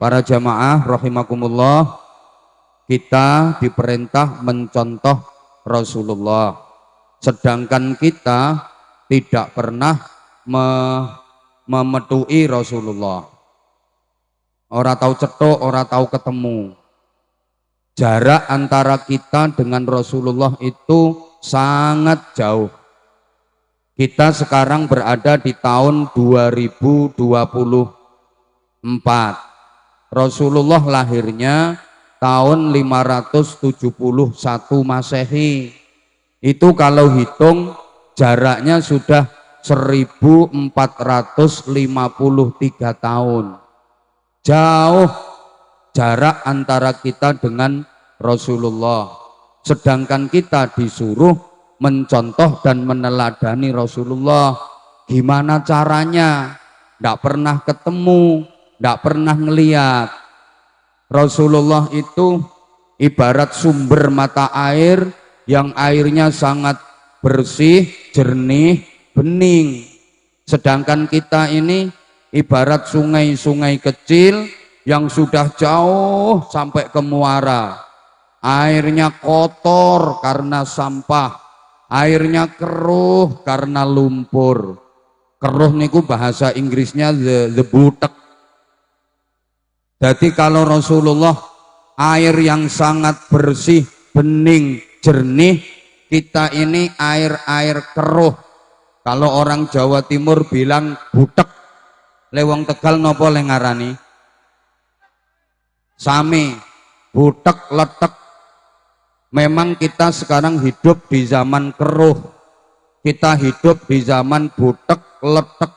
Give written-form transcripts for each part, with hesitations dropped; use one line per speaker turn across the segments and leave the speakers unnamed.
Para jamaah rahimakumullah, kita diperintah mencontoh Rasulullah, sedangkan kita tidak pernah memetui Rasulullah. Ora tahu cetok, ora tahu ketemu. Jarak antara kita dengan Rasulullah itu sangat jauh. Kita sekarang berada di tahun 2024. Rasulullah lahirnya tahun 571 Masehi. Itu kalau hitung jaraknya sudah 1453 tahun. Jauh jarak antara kita dengan Rasulullah, sedangkan kita disuruh mencontoh dan meneladani Rasulullah. Gimana caranya? Tidak pernah ketemu, tidak pernah ngeliat. Rasulullah itu ibarat sumber mata air yang airnya sangat bersih, jernih, bening. Sedangkan kita ini ibarat sungai-sungai kecil yang sudah jauh sampai ke muara. Airnya kotor karena sampah, airnya keruh karena lumpur. Keruh niku bahasa Inggrisnya the butek. Jadi kalau Rasulullah air yang sangat bersih, bening, jernih, kita ini air-air keruh. Kalau orang Jawa Timur bilang butek, lewong Tegal nopo lengarani? Sami, butek, letek. Memang kita sekarang hidup di zaman keruh. Kita hidup di zaman butek, letek.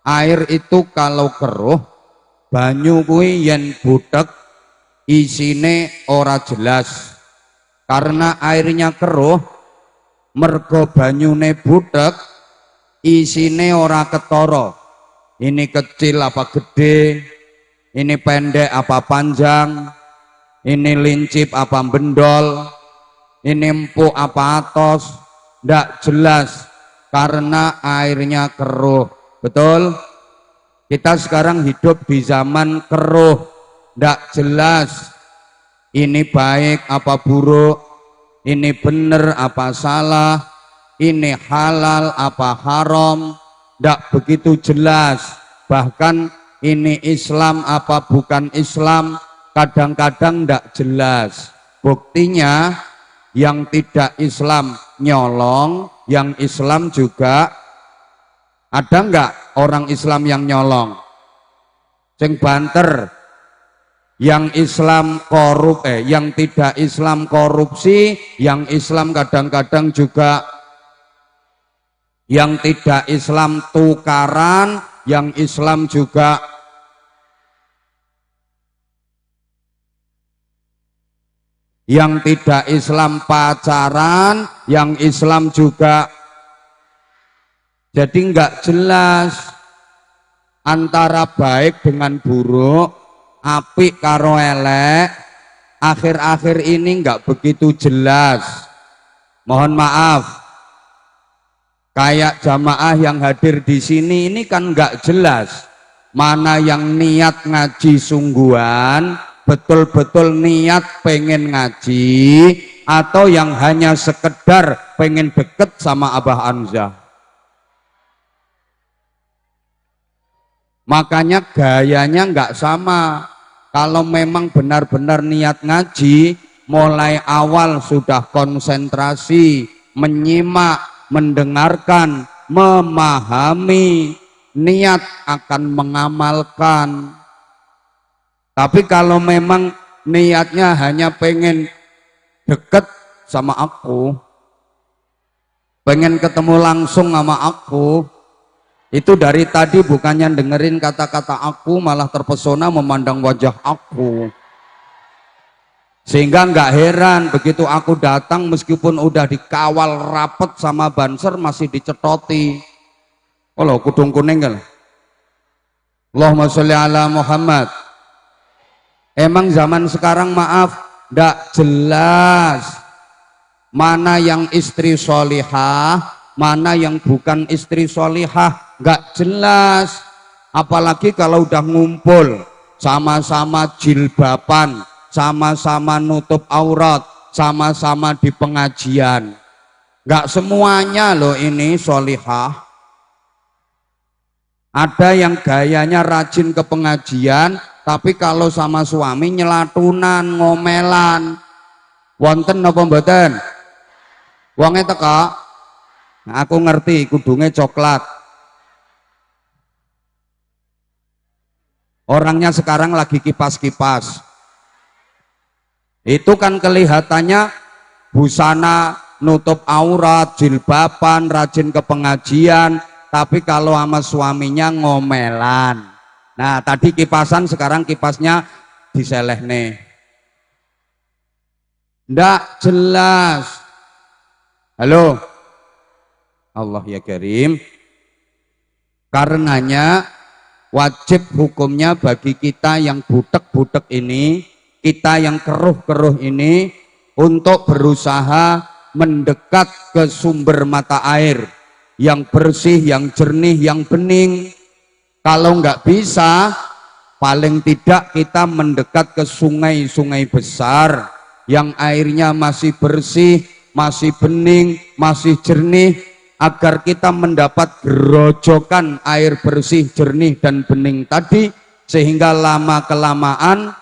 Air itu kalau keruh, banyu kuwi yen butek, isine ora jelas. Karena airnya keruh, mergo banyune butek, isine ora ketara. Ini kecil apa gede, ini pendek apa panjang, ini lincip apa bendol, ini empuk apa atos, ndak jelas karena airnya keruh. Betul? Kita sekarang hidup di zaman keruh, ndak jelas ini baik apa buruk, ini benar apa salah, ini halal apa haram, ndak begitu jelas. Bahkan ini Islam apa bukan Islam, kadang-kadang ndak jelas. Buktinya yang tidak Islam nyolong, yang Islam juga ada nggak orang Islam yang nyolong? Sing banter. Yang Islam yang tidak Islam korupsi, yang Islam kadang-kadang juga, yang tidak Islam tukaran, yang Islam juga yang tidak Islam pacaran, yang Islam juga. Jadi enggak jelas antara baik dengan buruk, apik karo elek. Akhir-akhir ini enggak begitu jelas. Mohon maaf. Kayak jamaah yang hadir di sini ini kan nggak jelas mana yang niat ngaji sungguhan, betul-betul niat pengen ngaji, atau yang hanya sekedar pengen deket sama Abah Anzah. Makanya gayanya nggak sama. Kalau memang benar-benar niat ngaji, mulai awal sudah konsentrasi, menyimak, mendengarkan, memahami, niat akan mengamalkan. Tapi kalau memang niatnya hanya pengen deket sama aku, pengen ketemu langsung sama aku, itu dari tadi bukannya dengerin kata-kata aku, malah terpesona memandang wajah aku. Sehingga nggak heran begitu aku datang, meskipun udah dikawal rapet sama banser, masih dicetoti. Oh loh, kudung kuning kan? Allahumma sholli ala Muhammad. Emang zaman sekarang maaf, nggak jelas mana yang istri solihah, mana yang bukan istri solihah, nggak jelas. Apalagi kalau udah ngumpul sama-sama jilbaban, sama-sama nutup aurat, sama-sama di pengajian. Enggak semuanya loh ini sholihah. Ada yang gayanya rajin ke pengajian, tapi kalau sama suami nyelatunan, ngomelan. Wonten apa mboten? Wonge teka. Nah, aku ngerti kudunge coklat. Orangnya sekarang lagi kipas-kipas. Itu kan kelihatannya busana nutup aurat, jilbaban, rajin ke pengajian, tapi kalau sama suaminya ngomelan. Nah, tadi kipasan, sekarang kipasnya diselehne. Ndak jelas. Halo? Allah ya Karim. Karenanya wajib hukumnya bagi kita yang butek-butek ini, kita yang keruh-keruh ini, untuk berusaha mendekat ke sumber mata air yang bersih, yang jernih, yang bening. Kalau nggak bisa, paling tidak kita mendekat ke sungai-sungai besar yang airnya masih bersih, masih bening, masih jernih, agar kita mendapat gerojokan air bersih, jernih, dan bening tadi, sehingga lama-kelamaan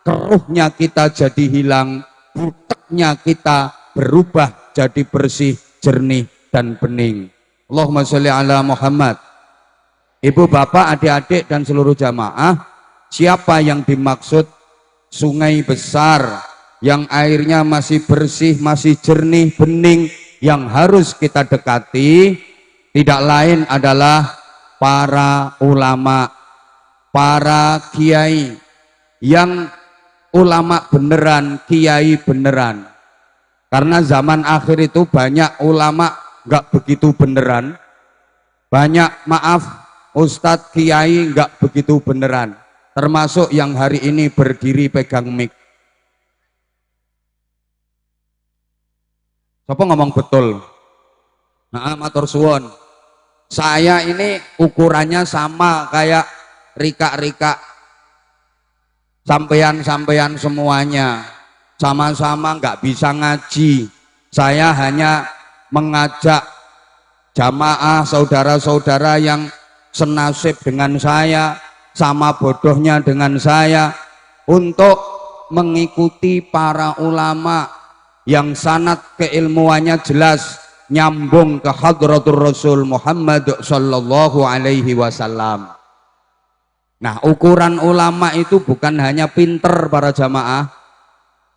keruhnya kita jadi hilang, buteknya kita berubah jadi bersih, jernih, dan bening. Allahumma sholli ala Muhammad. Ibu, bapak, adik-adik, dan seluruh jamaah, siapa yang dimaksud sungai besar yang airnya masih bersih, masih jernih, bening, yang harus kita dekati? Tidak lain adalah para ulama, para kiai, yang ulama beneran, kiai beneran. Karena zaman akhir itu banyak ulama nggak begitu beneran, banyak, maaf, ustadz kiai nggak begitu beneran, termasuk yang hari ini berdiri pegang mic. Siapa ngomong betul? Nah, matur suwun. Saya ini ukurannya sama kayak rika-rika sampean-sampean semuanya, sama-sama nggak bisa ngaji. Saya hanya mengajak jamaah saudara-saudara yang senasib dengan saya, sama bodohnya dengan saya, untuk mengikuti para ulama yang sanad keilmuannya jelas, nyambung ke hadratur Rasul Muhammad sallallahu alaihi wasallam. Nah, ukuran ulama itu bukan hanya pinter para jamaah.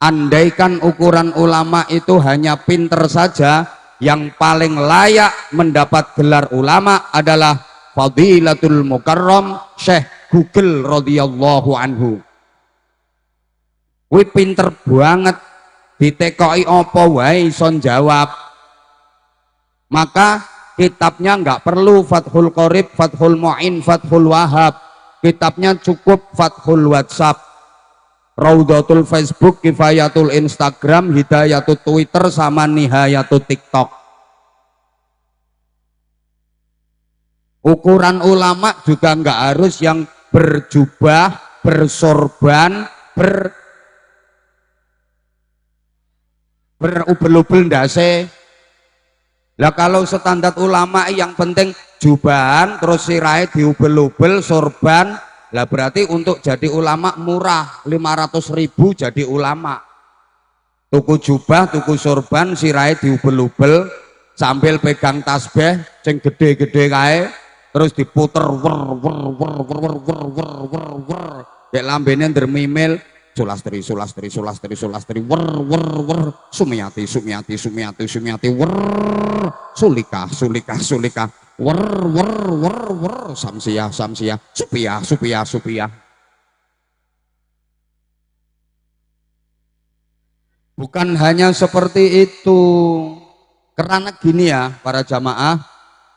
Andaikan ukuran ulama itu hanya pinter saja, yang paling layak mendapat gelar ulama adalah Fadilatul Mukarram Syekh Google radhiyallahu anhu. Kuwi pinter banget, ditekoki apa wae iso jawab. Maka kitabnya nggak perlu Fathul Qorib, Fathul Mu'in, Fathul Wahab. Kitabnya cukup Fathul WhatsApp, Raudatul Facebook, Kifayatul Instagram, Hidayatul Twitter, sama Nihayatul TikTok. Ukuran ulama juga nggak harus yang berjubah, bersorban, berubel-ubel ndase. Lah kalau standar ulama yang penting jubahan terus sirahe diubel-ubel, sorban, lah berarti untuk jadi ulama murah, 500.000 jadi ulama. Tuku jubah, tuku sorban, sirahe diubel-ubel, sambil pegang tasbih sing gede-gede kae, terus diputer wer wer wer wer wer wer wer wer, kayak lambene ndermimil, sulastri sulastri sulastri sulastri wer wer wer, sumiati sumiati sumiati sumiati wer, sulika sulika sulika wer wer wer wer, samsiah samsiah, supiah supiah supiah. Bukan hanya seperti itu, karena gini ya para jamaah,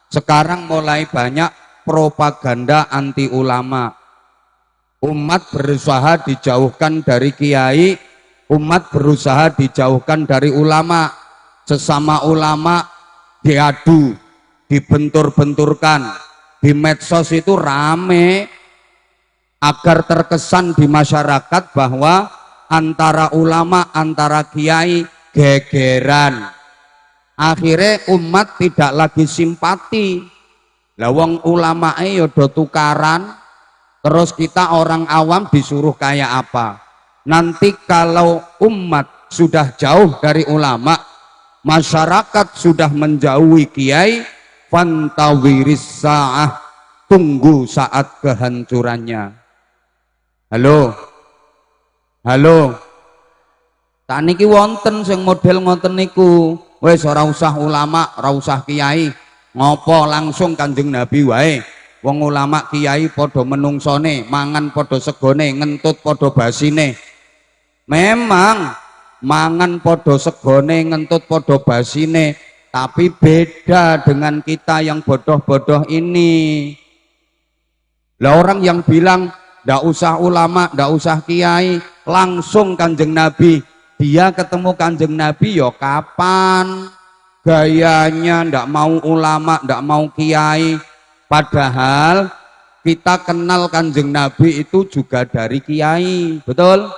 sekarang mulai banyak propaganda anti ulama. Umat berusaha dijauhkan dari kiai, umat berusaha dijauhkan dari ulama. Sesama ulama diadu, dibentur-benturkan. Di medsos itu rame. agar terkesan di masyarakat bahwa antara ulama, antara kiai gegeran. Akhirnya umat tidak lagi simpati. Lawang ulama yo do tukaran, terus kita orang awam disuruh kayak apa? Nanti kalau umat sudah jauh dari ulama, masyarakat sudah menjauhi kiai, fantawiris sa'ah, tunggu saat kehancurannya. Halo, halo, tak niki wonten sing model ngoten niku. Wes ora usah ulama, ora usah kiai, ngopo langsung Kanjeng Nabi wae. Wong ulama kiai podo menungsone, mangan podo segone, ngentut podo basine. Memang mangan podo segone, ngentut podo basine, tapi beda dengan kita yang bodoh-bodoh ini. Lah orang yang bilang ndak usah ulama, ndak usah kiai, langsung Kanjeng Nabi. Dia ketemu Kanjeng Nabi yo kapan? Gayanya ndak mau ulama, ndak mau kiai. Padahal kita kenal Kanjeng Nabi itu juga dari kiai, betul?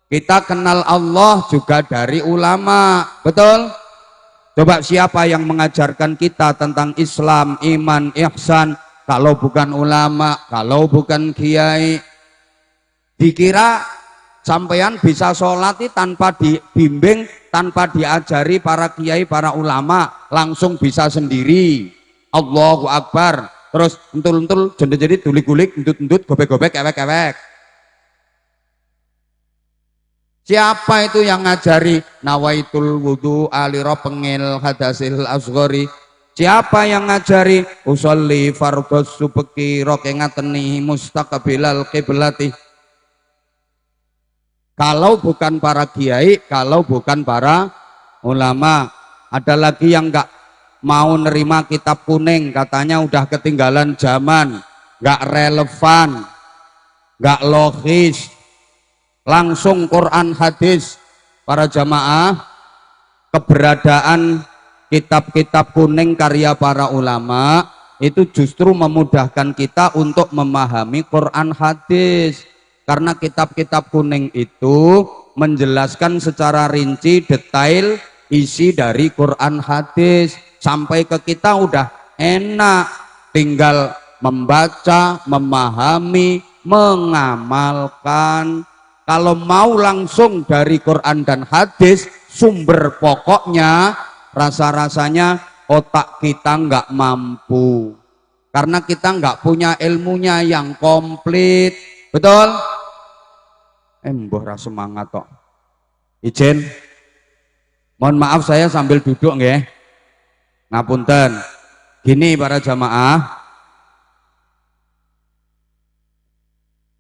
Kita kenal Allah juga dari ulama, betul? Coba siapa yang mengajarkan kita tentang Islam, iman, ihsan, kalau bukan ulama, kalau bukan kiai? Dikira sampean bisa sholat tanpa dibimbing, tanpa diajari para kiai, para ulama, langsung bisa sendiri. Allahu Akbar. Terus entul-entul, jendit-jendit, gulik-gulik, endut-endut, gobek-gobek, ewek-ewek. Siapa itu yang ngajari nawaitul wudu aliro pengil hadasil asghari? Siapa yang ngajari usolli fardhos subeki rokengateni mustaqbilal qiblati? Kalau bukan para kiai, kalau bukan para ulama. Ada lagi yang nggak mau nerima kitab kuning, katanya udah ketinggalan zaman, nggak relevan, nggak logis. Langsung Quran hadis. Para jamaah, keberadaan kitab-kitab kuning karya para ulama itu justru memudahkan kita untuk memahami Quran hadis. Karena kitab-kitab kuning itu menjelaskan secara rinci, detail isi dari Quran hadis. Sampai ke kita udah enak, tinggal membaca, memahami, mengamalkan. Kalau mau langsung dari Quran dan hadis, sumber pokoknya, rasa-rasanya otak kita nggak mampu. Karena kita nggak punya ilmunya yang komplit. Betul? Mbah ra semangat kok. Izin. Mohon maaf saya sambil duduk nggih. Ngapunten. Gini para jamaah.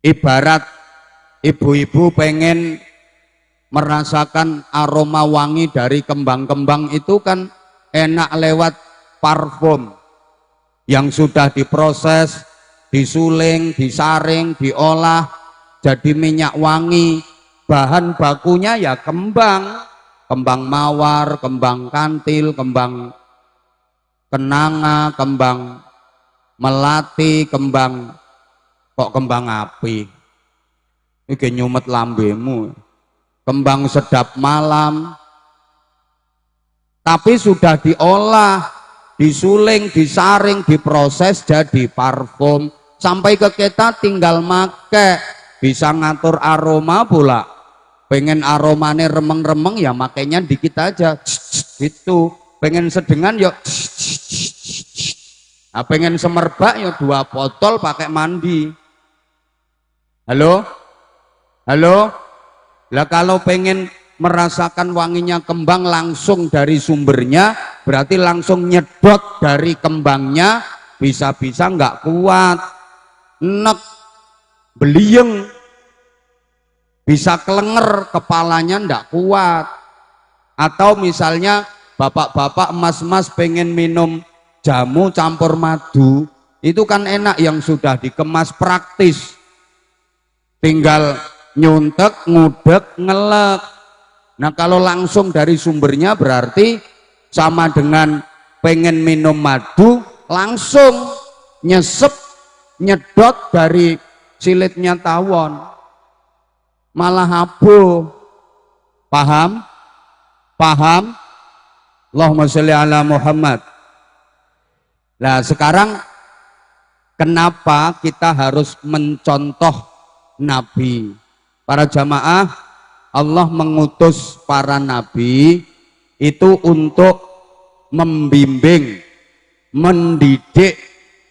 Ibarat ibu-ibu pengen merasakan aroma wangi dari kembang-kembang itu kan enak lewat parfum yang sudah diproses, disuling, disaring, diolah jadi minyak wangi. Bahan bakunya ya kembang mawar, kembang kantil, kembang kenanga, kembang melati, kembang api. Iki nyumet lambemu. Kembang sedap malam. Tapi sudah diolah, disuling, disaring, diproses jadi parfum. Sampai ke kita tinggal make, bisa ngatur aroma pula. Pengen aromanya remeng-remeng ya makanya dikit aja, gitu. Pengen sedengan yuk, nah, pengen semerbak ya 2 botol pakai mandi. Halo, halo. Lah kalau pengen merasakan wanginya kembang langsung dari sumbernya, berarti langsung nyedot dari kembangnya, bisa-bisa nggak kuat, enek, belieng, bisa kelenger, kepalanya ndak kuat. Atau misalnya bapak-bapak, emas-emas pengen minum jamu campur madu, itu kan enak yang sudah dikemas praktis, tinggal nyuntek, ngudek, ngelek. Nah kalau langsung dari sumbernya berarti sama dengan pengen minum madu, langsung nyesep, nyedot dari silitnya tawon, malah abuh. Paham? Paham? Allahumma sholli ala Muhammad. Nah sekarang kenapa kita harus mencontoh Nabi? Para jamaah, Allah mengutus para Nabi itu untuk membimbing, mendidik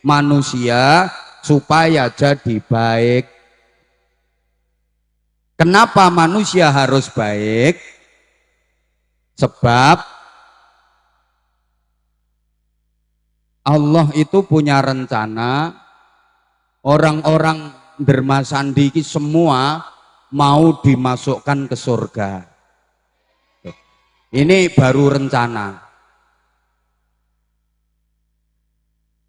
manusia supaya jadi baik. Kenapa manusia harus baik? Sebab Allah itu punya rencana orang-orang dermasandi semua mau dimasukkan ke surga. Ini baru rencana.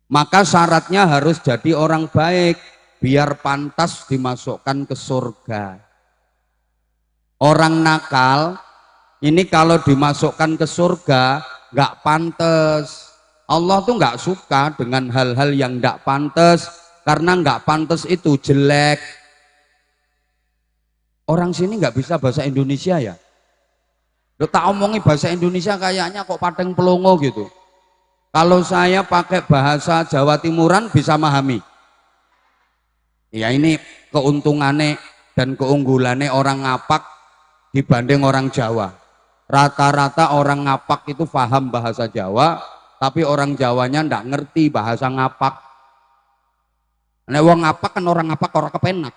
Maka syaratnya harus jadi orang baik biar pantas dimasukkan ke surga. Orang nakal ini kalau dimasukkan ke surga nggak pantas. Allah tuh nggak suka dengan hal-hal yang nggak pantas, karena nggak pantas itu jelek. Orang sini nggak bisa bahasa Indonesia ya? Lo tak omongi bahasa Indonesia kayaknya kok pateng pelongo gitu. Kalau saya pakai bahasa Jawa Timuran bisa memahami. Ya ini keuntungannya dan keunggulannya orang ngapak dibanding orang Jawa. Rata-rata orang ngapak itu paham bahasa Jawa, tapi orang Jawanya ndak ngerti bahasa ngapak. Nek wong ngapak kan orang ngapak orang kepenak.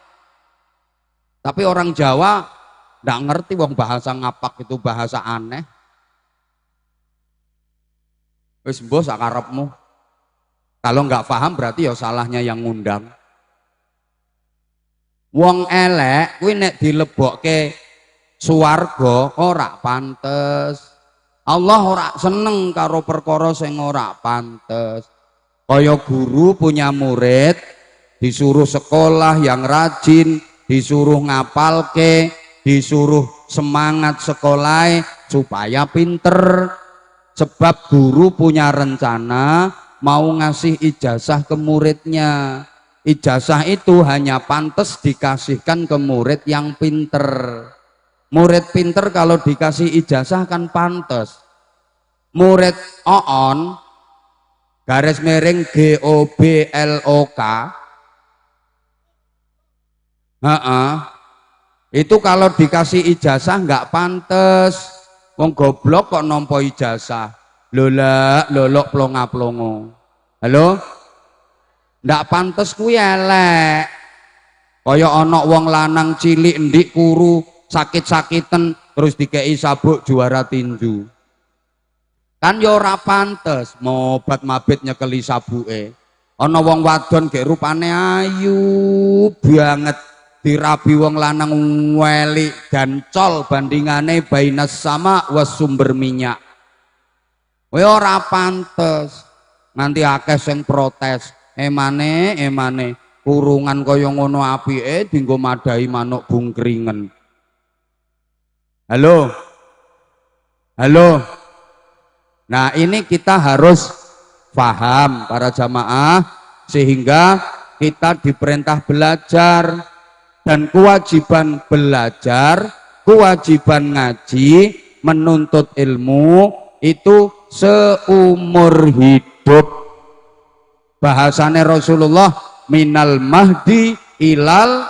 Tapi orang Jawa ndak ngerti wong bahasa ngapak itu bahasa aneh. Wis mbok sak karepmu. Kalau nggak paham berarti ya salahnya yang ngundang. Wong elek kuwi nek dilebokke swarga ora pantes. Allah ora seneng karo perkara sing ora pantes. Kaya guru punya murid disuruh sekolah yang rajin, disuruh ngapalke, disuruh semangat sekolah supaya pinter. Sebab guru punya rencana mau ngasih ijazah ke muridnya. Ijazah itu hanya pantas dikasihkan ke murid yang pinter. Murid pinter kalau dikasih ijazah kan pantas. Murid oon garis miring GOBLOK itu kalau dikasih ijazah nggak pantas. Wong goblok kok nampa ijazah. Lola lolok plonga plongo. Halo? Ndak pantes kuwi elek. Kaya ana wong lanang cilik ndik kuru sakit-sakiten terus dikei sabuk juara tinju. Kan ya ora pantes, mobat mabit nyekeli sabuke. Ana wong wadon gek rupane ayu banget, dirabi wong lanang welik dan col bandingane bainas sama was sumber minyak. Kowe ora pantes. Nanti akeh sing protes. Emane kurungan kaya ngono apike dienggo madahi manuk bungkringen. Halo? Halo? Nah ini kita harus paham para jamaah, sehingga kita diperintah belajar, dan kewajiban belajar, kewajiban ngaji, menuntut ilmu itu seumur hidup. Bahasane Rasulullah minal mahdi ilal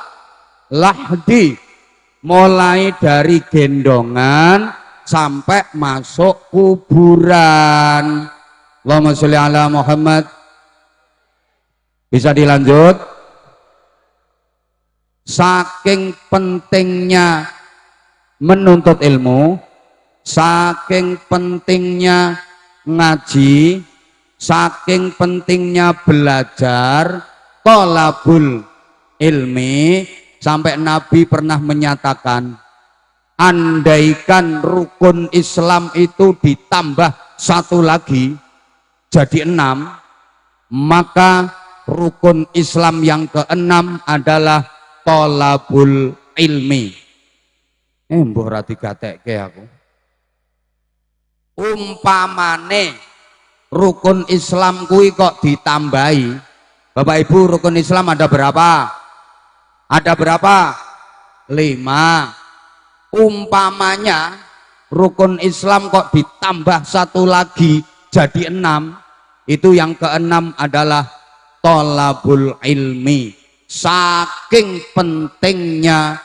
lahdi, mulai dari gendongan sampai masuk kuburan. Allahumma sholli ala Muhammad. Bisa dilanjut? Saking pentingnya menuntut ilmu, saking pentingnya ngaji, saking pentingnya belajar, thalabul ilmi, sampai Nabi pernah menyatakan, andaikan rukun Islam itu ditambah satu lagi jadi 6, maka rukun Islam yang ke-6 adalah thalabul ilmi. Mbok ra digatekke aku. Umpamane rukun Islam kuwi kok ditambahi. Bapak Ibu, rukun Islam ada berapa? Ada berapa? 5. Umpamanya rukun Islam kok ditambah satu lagi jadi 6, itu yang ke-6 adalah thalabul ilmi. Saking pentingnya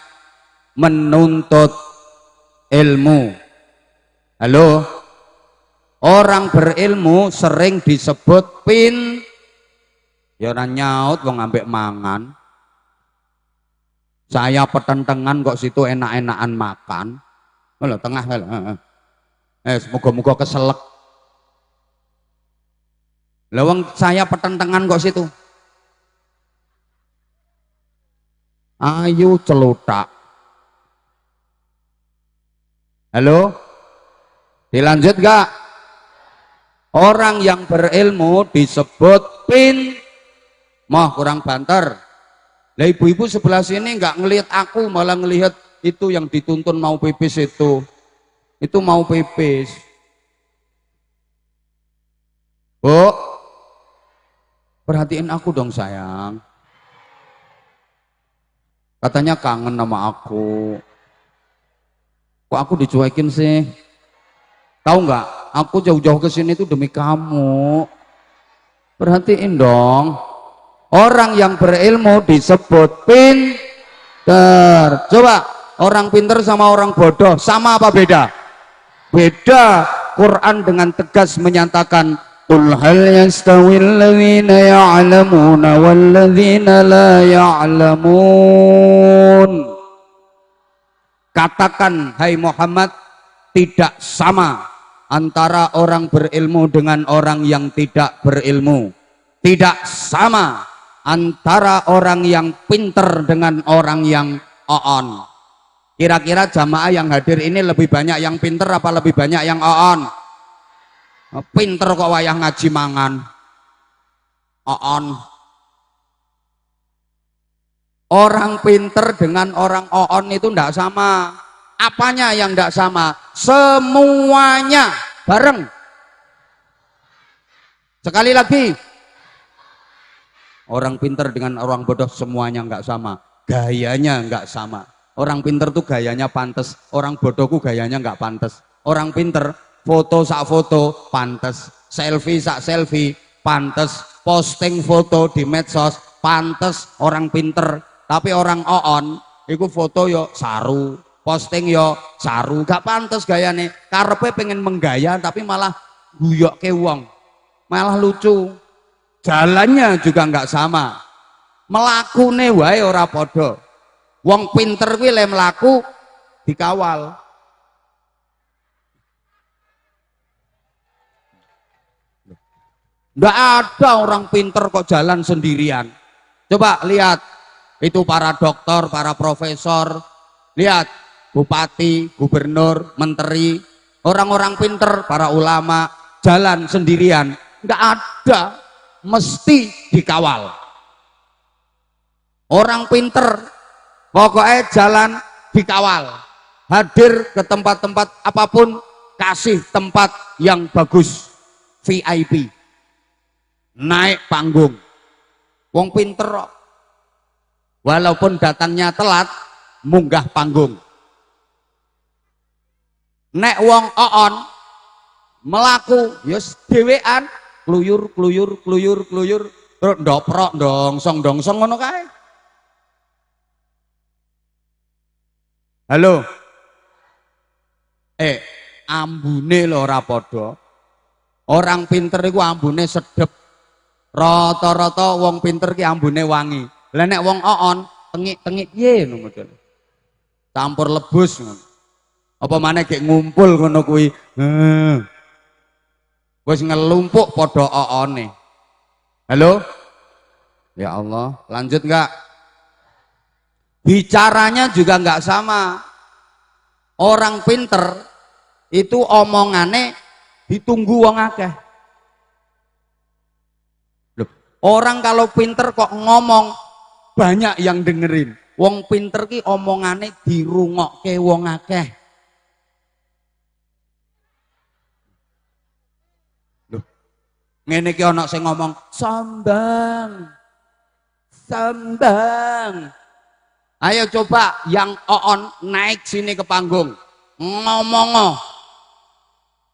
menuntut ilmu. Halo, orang berilmu sering disebut ya ora nyaut wong ambek mangan. Saya petentengan kok situ enak-enakan makan. Lho tengah lho. Semoga-moga keselek. Lah wong saya petentengan kok situ. Ayo celutak. Halo? Dilanjut gak? Orang yang berilmu disebut mah kurang banter. Lah ibu-ibu sebelah sini nggak ngelihat aku, malah ngelihat itu yang dituntun mau pipis itu mau pipis. Bu, perhatiin aku dong sayang. Katanya kangen sama aku. Kok aku dicuekin sih? Tahu nggak? Aku jauh-jauh ke sini itu demi kamu. Perhatiin dong. Orang yang berilmu disebut pinter. Coba, orang pinter sama orang bodoh sama apa beda? Beda. Quran dengan tegas menyatakan, qul hal yastawil ladzina ya'lamuna wal ladzina la ya'lamun. Katakan, hai Muhammad, tidak sama antara orang berilmu dengan orang yang tidak berilmu. Tidak sama antara orang yang pinter dengan orang yang oon. Kira-kira jamaah yang hadir ini lebih banyak yang pinter apa lebih banyak yang oon? Pinter kok wayah ngaji mangan. Oon. Orang pinter dengan orang oon itu ndak sama. Apanya yang ndak sama? Semuanya bareng. Sekali lagi. Orang pinter dengan orang bodoh semuanya nggak sama, gayanya nggak sama. Orang pinter tuh gayanya pantes, orang bodohku gayanya nggak pantes. Orang pinter foto sak foto pantes, selfie sak selfie pantes, posting foto di medsos pantes orang pinter. Tapi orang oon, itu foto yo saru, posting yo saru, gak pantes gayane. Karepe pengen menggaya tapi malah guyok ke wong, malah lucu. Jalannya juga nggak sama, melakune wae ora podo. Wong pinter kuwi le melaku dikawal. Nggak ada orang pinter kok jalan sendirian. Coba lihat itu para dokter, para profesor, lihat bupati, gubernur, menteri, orang-orang pinter, para ulama jalan sendirian. Nggak ada. Mesti dikawal. Orang pinter pokoknya jalan dikawal, hadir ke tempat-tempat apapun kasih tempat yang bagus, VIP, naik panggung. Wong pinter walaupun datangnya telat munggah panggung. Nek wong oon melaku yus dhewean kluyur terus ndoprok dongsong ngono kae. Halo, ambune lho ora padha. Orang pinter iku ambune sedep. Rata-rata wong pinter ki ambune wangi. Lah nek wong oon tengik-tengik piye ngono model. Campur lebus ngono. Apa maneh gek ngumpul ngono kuwi. Wis ngelumpuk podo oone. Halo? Ya Allah, lanjut enggak? Bicaranya juga enggak sama. Orang pinter itu omongane ditunggu wong akeh. Loh, orang kalau pinter kok ngomong banyak yang dengerin. Wong pinter ki omongane dirungokke wong akeh. Ngene iki ana sing ngomong sambang. Ayo coba yang oon naik sini ke panggung. Ngomong.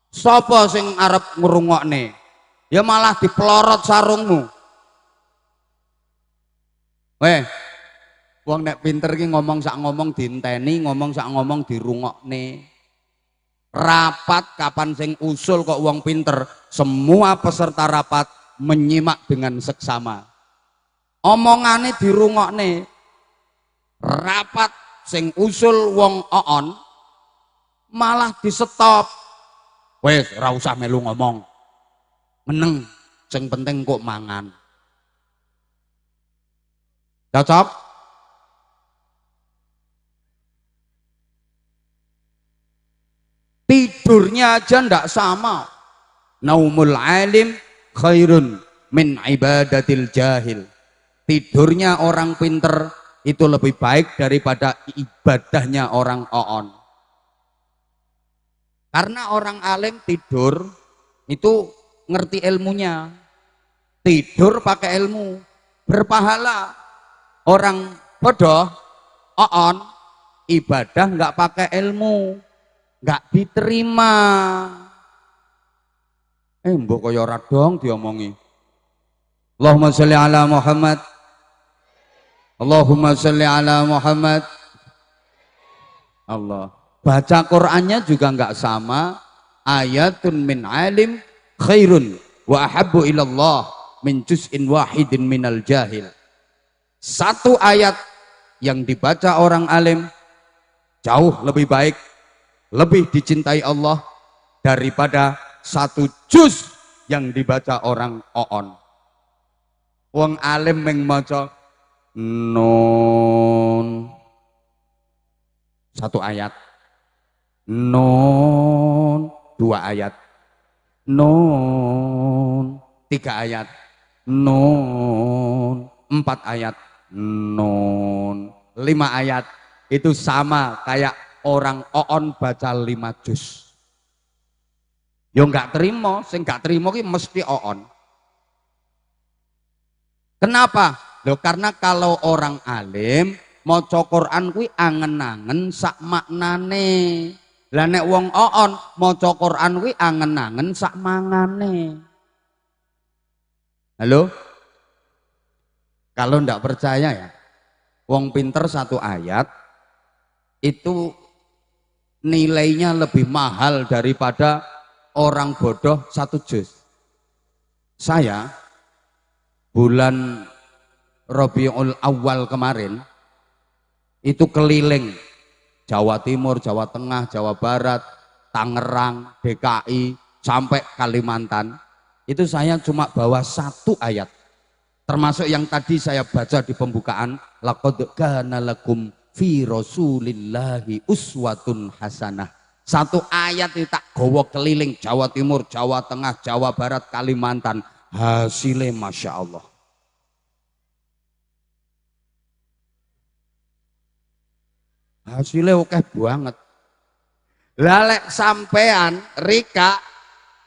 Sopo sing arep ngrungokne? Ya malah dipelorot sarungmu. Weh, wong nek pinter ki ngomong sak ngomong diinteni, ngomong sak ngomong dirungokne. Rapat kapan sing usul kok wong pinter, semua peserta rapat menyimak dengan seksama. Omongane dirungokne. Rapat sing usul wong oon malah di stop. Wes ora usah melu ngomong. Meneng, sing penting kok mangan. Cocok? Tidurnya aja ndak sama. Naumul alim khairun min ibadatil jahil. Tidurnya orang pinter itu lebih baik daripada ibadahnya orang oon. Karena orang alim tidur itu ngerti ilmunya, tidur pakai ilmu, berpahala. Orang bodoh oon ibadah nggak pakai ilmu, nggak diterima. Mbok kaya ora dong diomongi. Allahumma sholli ala Muhammad. Allahumma sholli ala Muhammad. Allah. Baca Qur'annya juga enggak sama. Ayatun min alim khairun wa ahabbu ilallah min juz'in wahidin minal jahil. Satu ayat yang dibaca orang alim jauh lebih baik, lebih dicintai Allah daripada satu juz yang dibaca orang oon. Wong alim meng maca nun satu ayat, nun dua ayat, nun tiga ayat, nun empat ayat, nun lima ayat. Itu sama kayak orang oon baca 5 juz. Yo nggak terima, sing nggak terima ki mesti oon. Kenapa? Loh, karena kalau orang alim maca Quran kuwi angen-angen sak maknane. Lah nek wong oon maca Quran kuwi angen-angen sak mangane. Halo? Kalau ndak percaya ya, wong pinter satu ayat itu nilainya lebih mahal daripada orang bodoh satu juz. Saya bulan Rabiul Awal kemarin itu keliling Jawa Timur, Jawa Tengah, Jawa Barat, Tangerang, DKI sampai Kalimantan. Itu saya cuma bawa satu ayat, termasuk yang tadi saya baca di pembukaan, laqad kana lakum fi rasulillahi uswatun hasanah. Satu ayat itu tak gowo keliling Jawa Timur, Jawa Tengah, Jawa Barat, Kalimantan. Hasilnya Masya Allah. Hasilnya oke banget. Lalek sampean Rika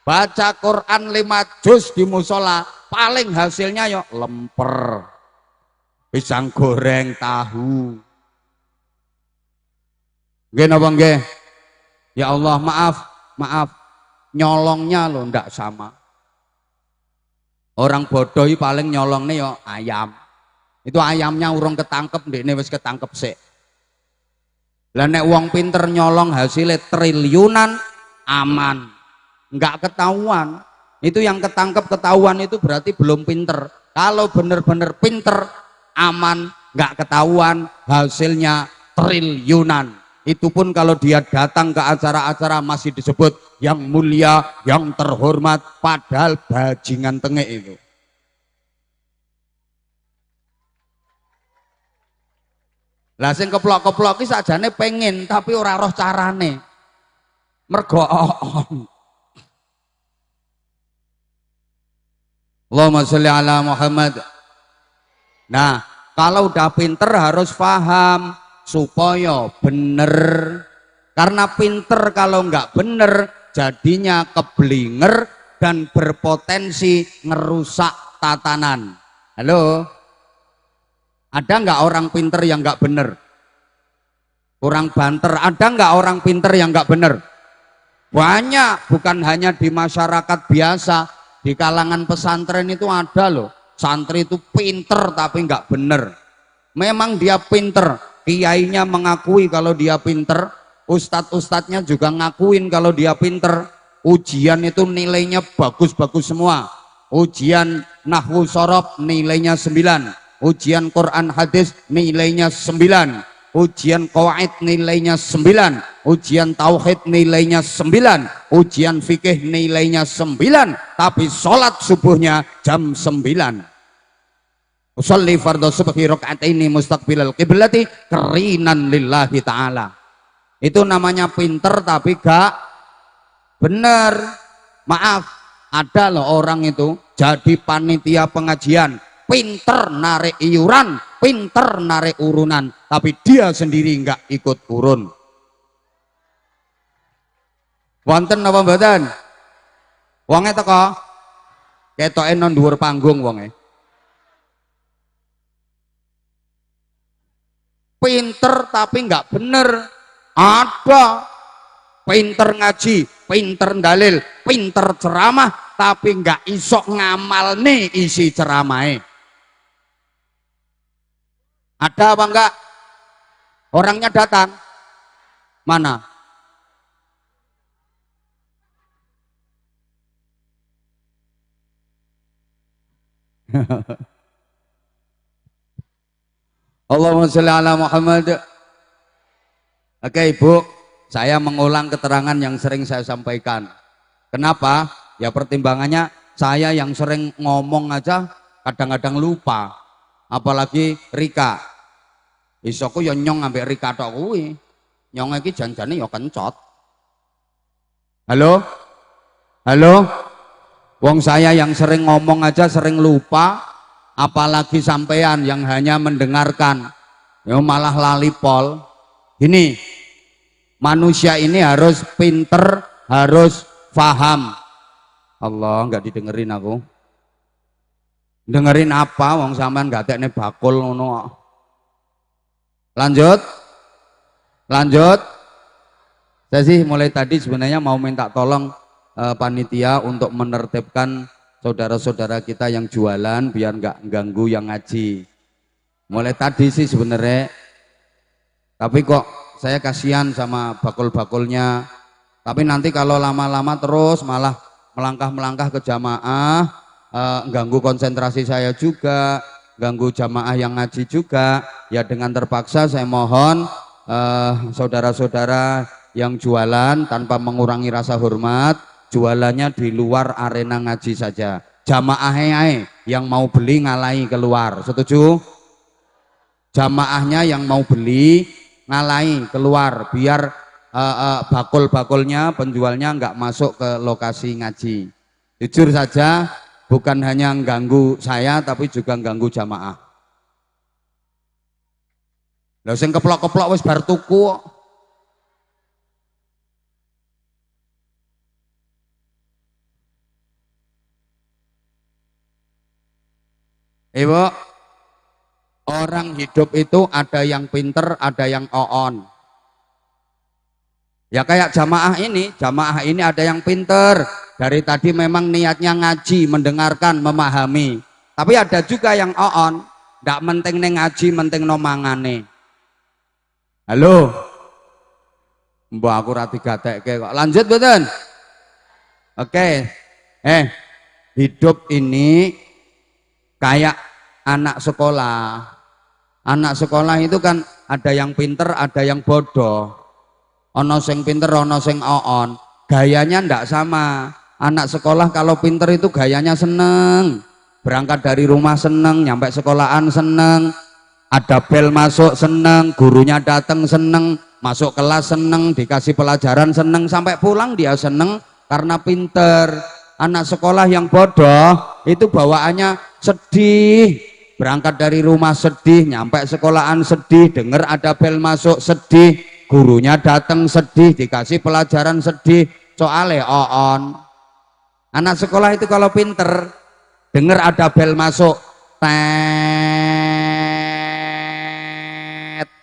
baca Quran 5 juz di musola, paling hasilnya yo lemper, pisang goreng, tahu. Nggih napa nggih? Ya Allah, maaf, nyolongnya lo ndak sama. Orang bodoh paling nyolongnya yo ayam. Itu ayamnya urung ketangkep, ndekne wis ketangkep sik. Lah nek wong pinter nyolong hasilnya triliunan aman, nggak ketahuan. Itu yang ketangkep ketahuan itu berarti belum pinter. Kalau bener-bener pinter aman, nggak ketahuan, hasilnya triliunan. Itu pun kalau dia datang ke acara-acara masih disebut yang mulia, yang terhormat, padahal bajingan tengek itu. Lah sing keplok-keplok ki sakjane pengen tapi ora roh carane. Mergo on. Allahumma sholli ala Muhammad. Nah, kalau udah pinter harus paham supaya bener. Karena pinter kalau nggak bener jadinya keblinger dan berpotensi ngerusak tatanan. Halo? Ada nggak orang pinter yang nggak bener? kurang banter. Ada nggak orang pinter yang nggak bener? Banyak, bukan hanya di masyarakat biasa, di kalangan pesantren itu ada loh. Santri itu pinter tapi nggak bener. Memang dia pinter, kiainya mengakui kalau dia pinter, ustadz-ustadznya juga ngakuin kalau dia pinter. Ujian itu nilainya bagus-bagus semua. Ujian nahwu sorof nilainya 9, ujian Quran hadis nilainya 9, ujian qawaid nilainya 9, ujian tauhid nilainya 9, ujian fikih nilainya 9, tapi sholat subuhnya jam 9. Usolli fardhu subhi raka'ataini mustaqbilal qiblati karinan lillahi ta'ala. Itu namanya pinter tapi gak bener. Maaf, ada loh orang itu jadi panitia pengajian, pinter narik iuran, pinter narik urunan, tapi dia sendiri nggak ikut urun. Wonten apa mboten? Wonge teko ketoke nang dhuwur panggung wonge. Pinter tapi nggak bener. Ada pinter ngaji, pinter dalil, pinter ceramah, tapi nggak isok ngamal nih isi ceramahnya. Ada apa enggak? Orangnya datang. Mana? Allahumma sholli ala Muhammad. Oke Ibu, saya mengulang keterangan yang sering saya sampaikan. Kenapa? Ya pertimbangannya saya yang sering ngomong aja kadang-kadang lupa. Apalagi Rika. Isoku ya nyong ambek Rika tok kuwi. Nyong iki janjane ya kencot. Halo? Halo? Wong saya yang sering ngomong aja sering lupa, apalagi sampean yang hanya mendengarkan. Ya malah lali pol. Gini, manusia ini harus pinter, harus faham. Allah, nggak didengerin aku. Dengerin apa? Wong sampean nggak tekne bakul ngono. Lanjut, lanjut. Saya sih mulai tadi sebenarnya mau minta tolong panitia untuk menertibkan saudara-saudara kita yang jualan biar nggak ganggu yang ngaji. Mulai tadi sih sebenarnya. Tapi kok saya kasihan sama bakul-bakulnya. Tapi nanti kalau lama-lama terus malah melangkah-melangkah ke jamaah, ganggu konsentrasi saya juga, ganggu jamaah yang ngaji juga. Ya dengan terpaksa saya mohon saudara-saudara yang jualan tanpa mengurangi rasa hormat, jualannya di luar arena ngaji saja. Jamaahnya yang mau beli ngalahi keluar. Setuju? Jamaahnya yang mau beli ngalai keluar biar bakul-bakulnya penjualnya nggak masuk ke lokasi ngaji. Jujur saja bukan hanya ganggu saya tapi juga ganggu jamaah. Lah sing keplok-keplok wis bar tuku. Ibu, orang hidup itu ada yang pinter, ada yang oon. Ya kayak jamaah ini ada yang pinter. Dari tadi memang niatnya ngaji, mendengarkan, memahami. Tapi ada juga yang oon, ndak menting neng ngaji, menting no mangane. Halo, mbak aku rati gatekke kok. Lanjut betul? Oke, hidup ini kayak anak sekolah. Anak sekolah itu kan ada yang pinter, ada yang bodoh. Ono sing pinter, ono sing oon. Gayanya ndak sama. Anak sekolah kalau pinter itu gayanya seneng. Berangkat dari rumah seneng, nyampe sekolahan seneng. Ada bel masuk seneng, gurunya datang seneng, masuk kelas seneng, dikasih pelajaran seneng, sampai pulang dia seneng karena pinter. Anak sekolah yang bodoh itu bawaannya sedih. Berangkat dari rumah sedih, nyampe sekolahan sedih, dengar ada bel masuk sedih, gurunya datang sedih, dikasih pelajaran sedih, soalnya oon. Anak sekolah itu kalau pinter, dengar ada bel masuk, tet,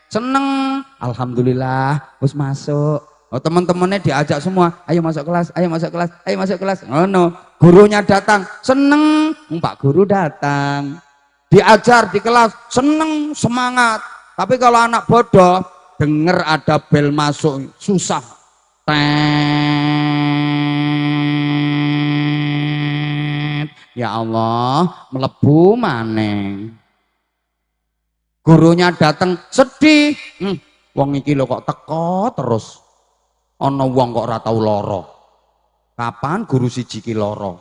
seneng, alhamdulillah wis masuk. Oh, teman-temannya diajak semua, ayo masuk kelas, ayo masuk kelas, ayo masuk kelas. Oh no, gurunya datang, seneng, Pak Guru datang. Diajar di kelas, seneng, semangat. Tapi kalau anak bodoh, denger ada bel masuk, susah. Tet. Ya Allah, melebu maneng. Gurunya datang, sedih. Wong iki lho kok teko terus. Ana wong kok ora tau lara. Kapan guru siji ki lara?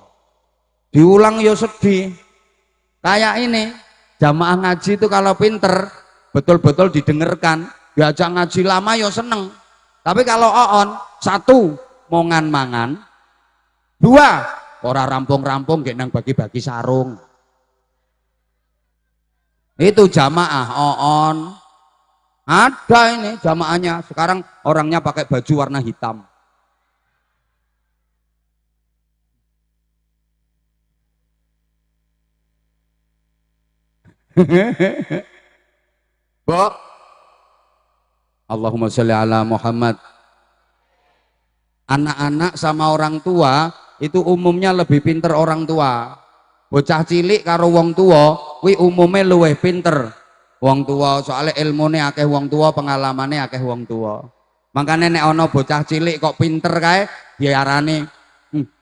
Diulang ya sedih. Kayak ini, jamaah ngaji itu kalau pinter, betul-betul didengarkan, diajak ngaji lama ya seneng. Tapi kalau oon, satu, mongan mangan, dua, ora rampung-rampung gek nang bagi-bagi sarung. Itu jamaah oon. Ada ini jamaahnya, sekarang orangnya pakai baju warna hitam. Bo, Allahumma sholli ala Muhammad. Anak-anak sama orang tua itu umumnya lebih pinter orang tua. Bocah cilik karo wong tua, kuwi umumnya luwih pinter. Wong tua soalnya ilmune akeh wong tua, pengalamannya akeh wong tua. Makanya nek ana bocah cilik kok pinter kae diarani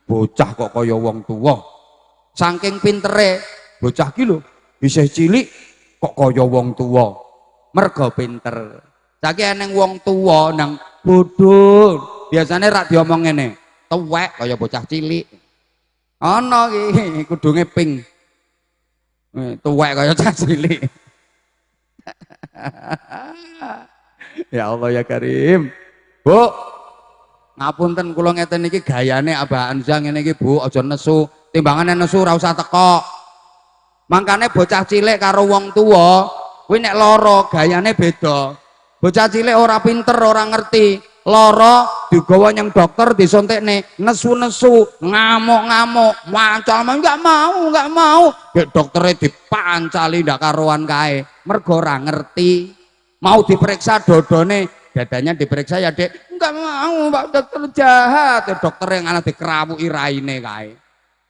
bocah kok kaya wong tua. Saking pintere bocah ki lho isih cilik kok kaya wong tua. Mergo pinter. Saiki eneng wong tua nang bodoh. Biasane rak diomong ngene, tuwek kaya bocah cilik. Ana ki kudunge ping. Tuwek kaya bocah cilik. Ya Allah ya Karim. Bu, ngapunten kula ngeten iki gayane Abah Anza ngene iki Bu, aja nesu. Timbangane nesu ora usah teko. Mangkane bocah cilik karo wong tuwa kuwi nek lara gayane beda. Bocah cilik ora pinter, ora ngerti. Lara digawa nyang dokter disuntikne, nesu-nesu, ngamuk-ngamuk, mancal enggak mau. Dek doktere dipancali ndak karuan kae. Mergo ora ngerti. Mau diperiksa dodone, dadanya diperiksa ya Dek, enggak mau Pak dokter jahat. Ya, dokter yang ana dikerawuki raine kae.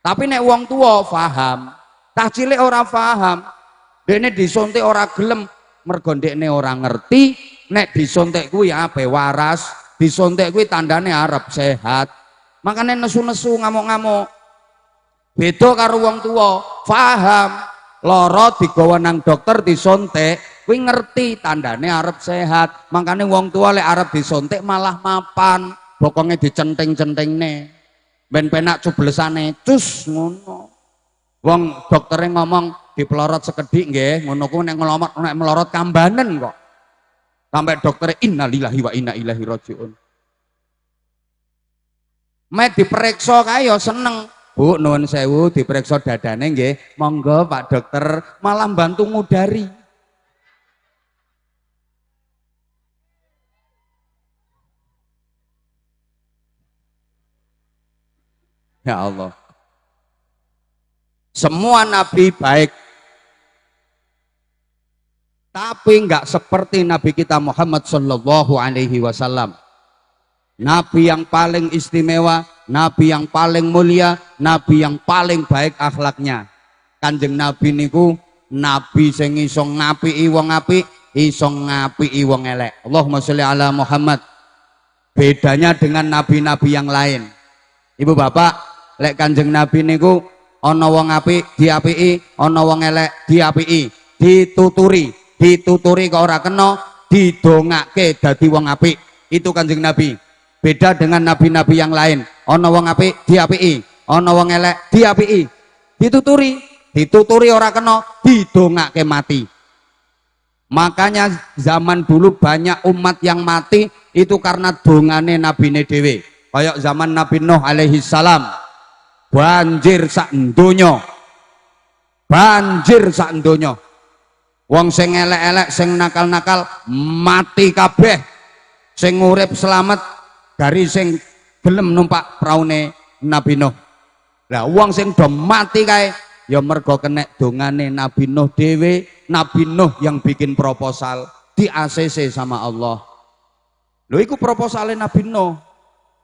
Tapi nek wong tua paham, tah cilik ora paham. Dene disuntik ora gelem, mergo ndekne ora ngerti. Nek disuntik kuwi ape waras, disuntik kuwi tandane arep sehat. Makane nesu-nesu ngamuk-ngamuk. Beda karo wong tua, paham. Lara digawa nang dokter disuntik, kuwi ngerti tandane arep sehat. Makane wong tua lek arep disuntik malah mapan, bokonge dicenteng-centengne. Ben penak cublesane, cus ngono. Wong doktere ngomong dipelorot sekedhik nggih, ngono ku nek melorot kambanen kok. Sampai doktere innalillahi wa inna ilaihi rajiun. Mek diperiksa kae ya seneng. Bu, nuwun sewu diperiksa dadane nggih. Monggo Pak Dokter, malah bantu ngudari. Ya Allah. Semua nabi baik. Tapi enggak seperti Nabi kita Muhammad sallallahu alaihi wasallam. Nabi yang paling istimewa, Nabi yang paling mulia, Nabi yang paling baik akhlaknya. Kanjeng Nabi niku Nabi sing iso ngapiki wong apik, iso ngapiki wong elek. Allahumma sholli ala Muhammad. Bedanya dengan nabi-nabi yang lain. Ibu bapak, lek Kanjeng Nabi niku ana wong apik diapiki, ana wong elek diapiki, dituturi kok ora kena, didongake dadi wong apik. Itu Kanjeng Nabi. Beda dengan nabi-nabi yang lain. Ana wong apik diapiki, ana wong elek diapiki. Dituturi ora kena, didongake mati. Makanya zaman dulu banyak umat yang mati itu karena dongane nabine dhewe. Kayak zaman Nabi Nuh alaihi salam. Banjir sak donya. Banjir sak donya. Wong sing elek-elek, sing nakal-nakal mati kabeh. Sing urip selamat dari sing gelem numpak praune Nabi Nuh. Lah wong sing do mati kae ya mergo kenek dongane Nabi Nuh dhewe. Nabi Nuh yang bikin proposal. di ACC sama Allah. Lho iku proposalnya Nabi Nuh.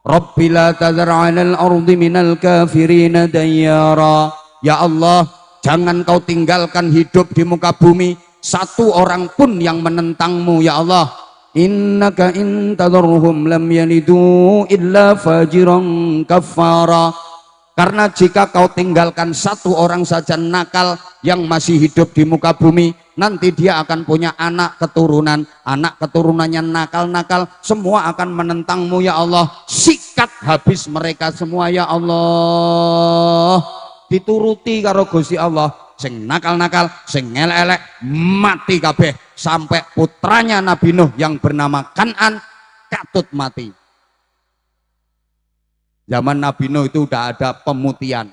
Rabbi la tadhar 'alal ardi minal kafirina dayyara. Ya Allah, jangan kau tinggalkan hidup di muka bumi satu orang pun yang menentangmu ya Allah. Innaka in tadharhum lam yalidu illa fajiran kafara. Karena jika kau tinggalkan satu orang saja nakal yang masih hidup di muka bumi, nanti dia akan punya anak keturunannya nakal-nakal, semua akan menentangmu ya Allah. Sikat habis mereka semua ya Allah. Dituruti karo Gusti Allah, sing nakal-nakal, sing elek-elek mati kabeh, sampai putranya Nabi Nuh yang bernama Kan'an katut mati. Zaman Nabi Nuh itu udah ada pemutihan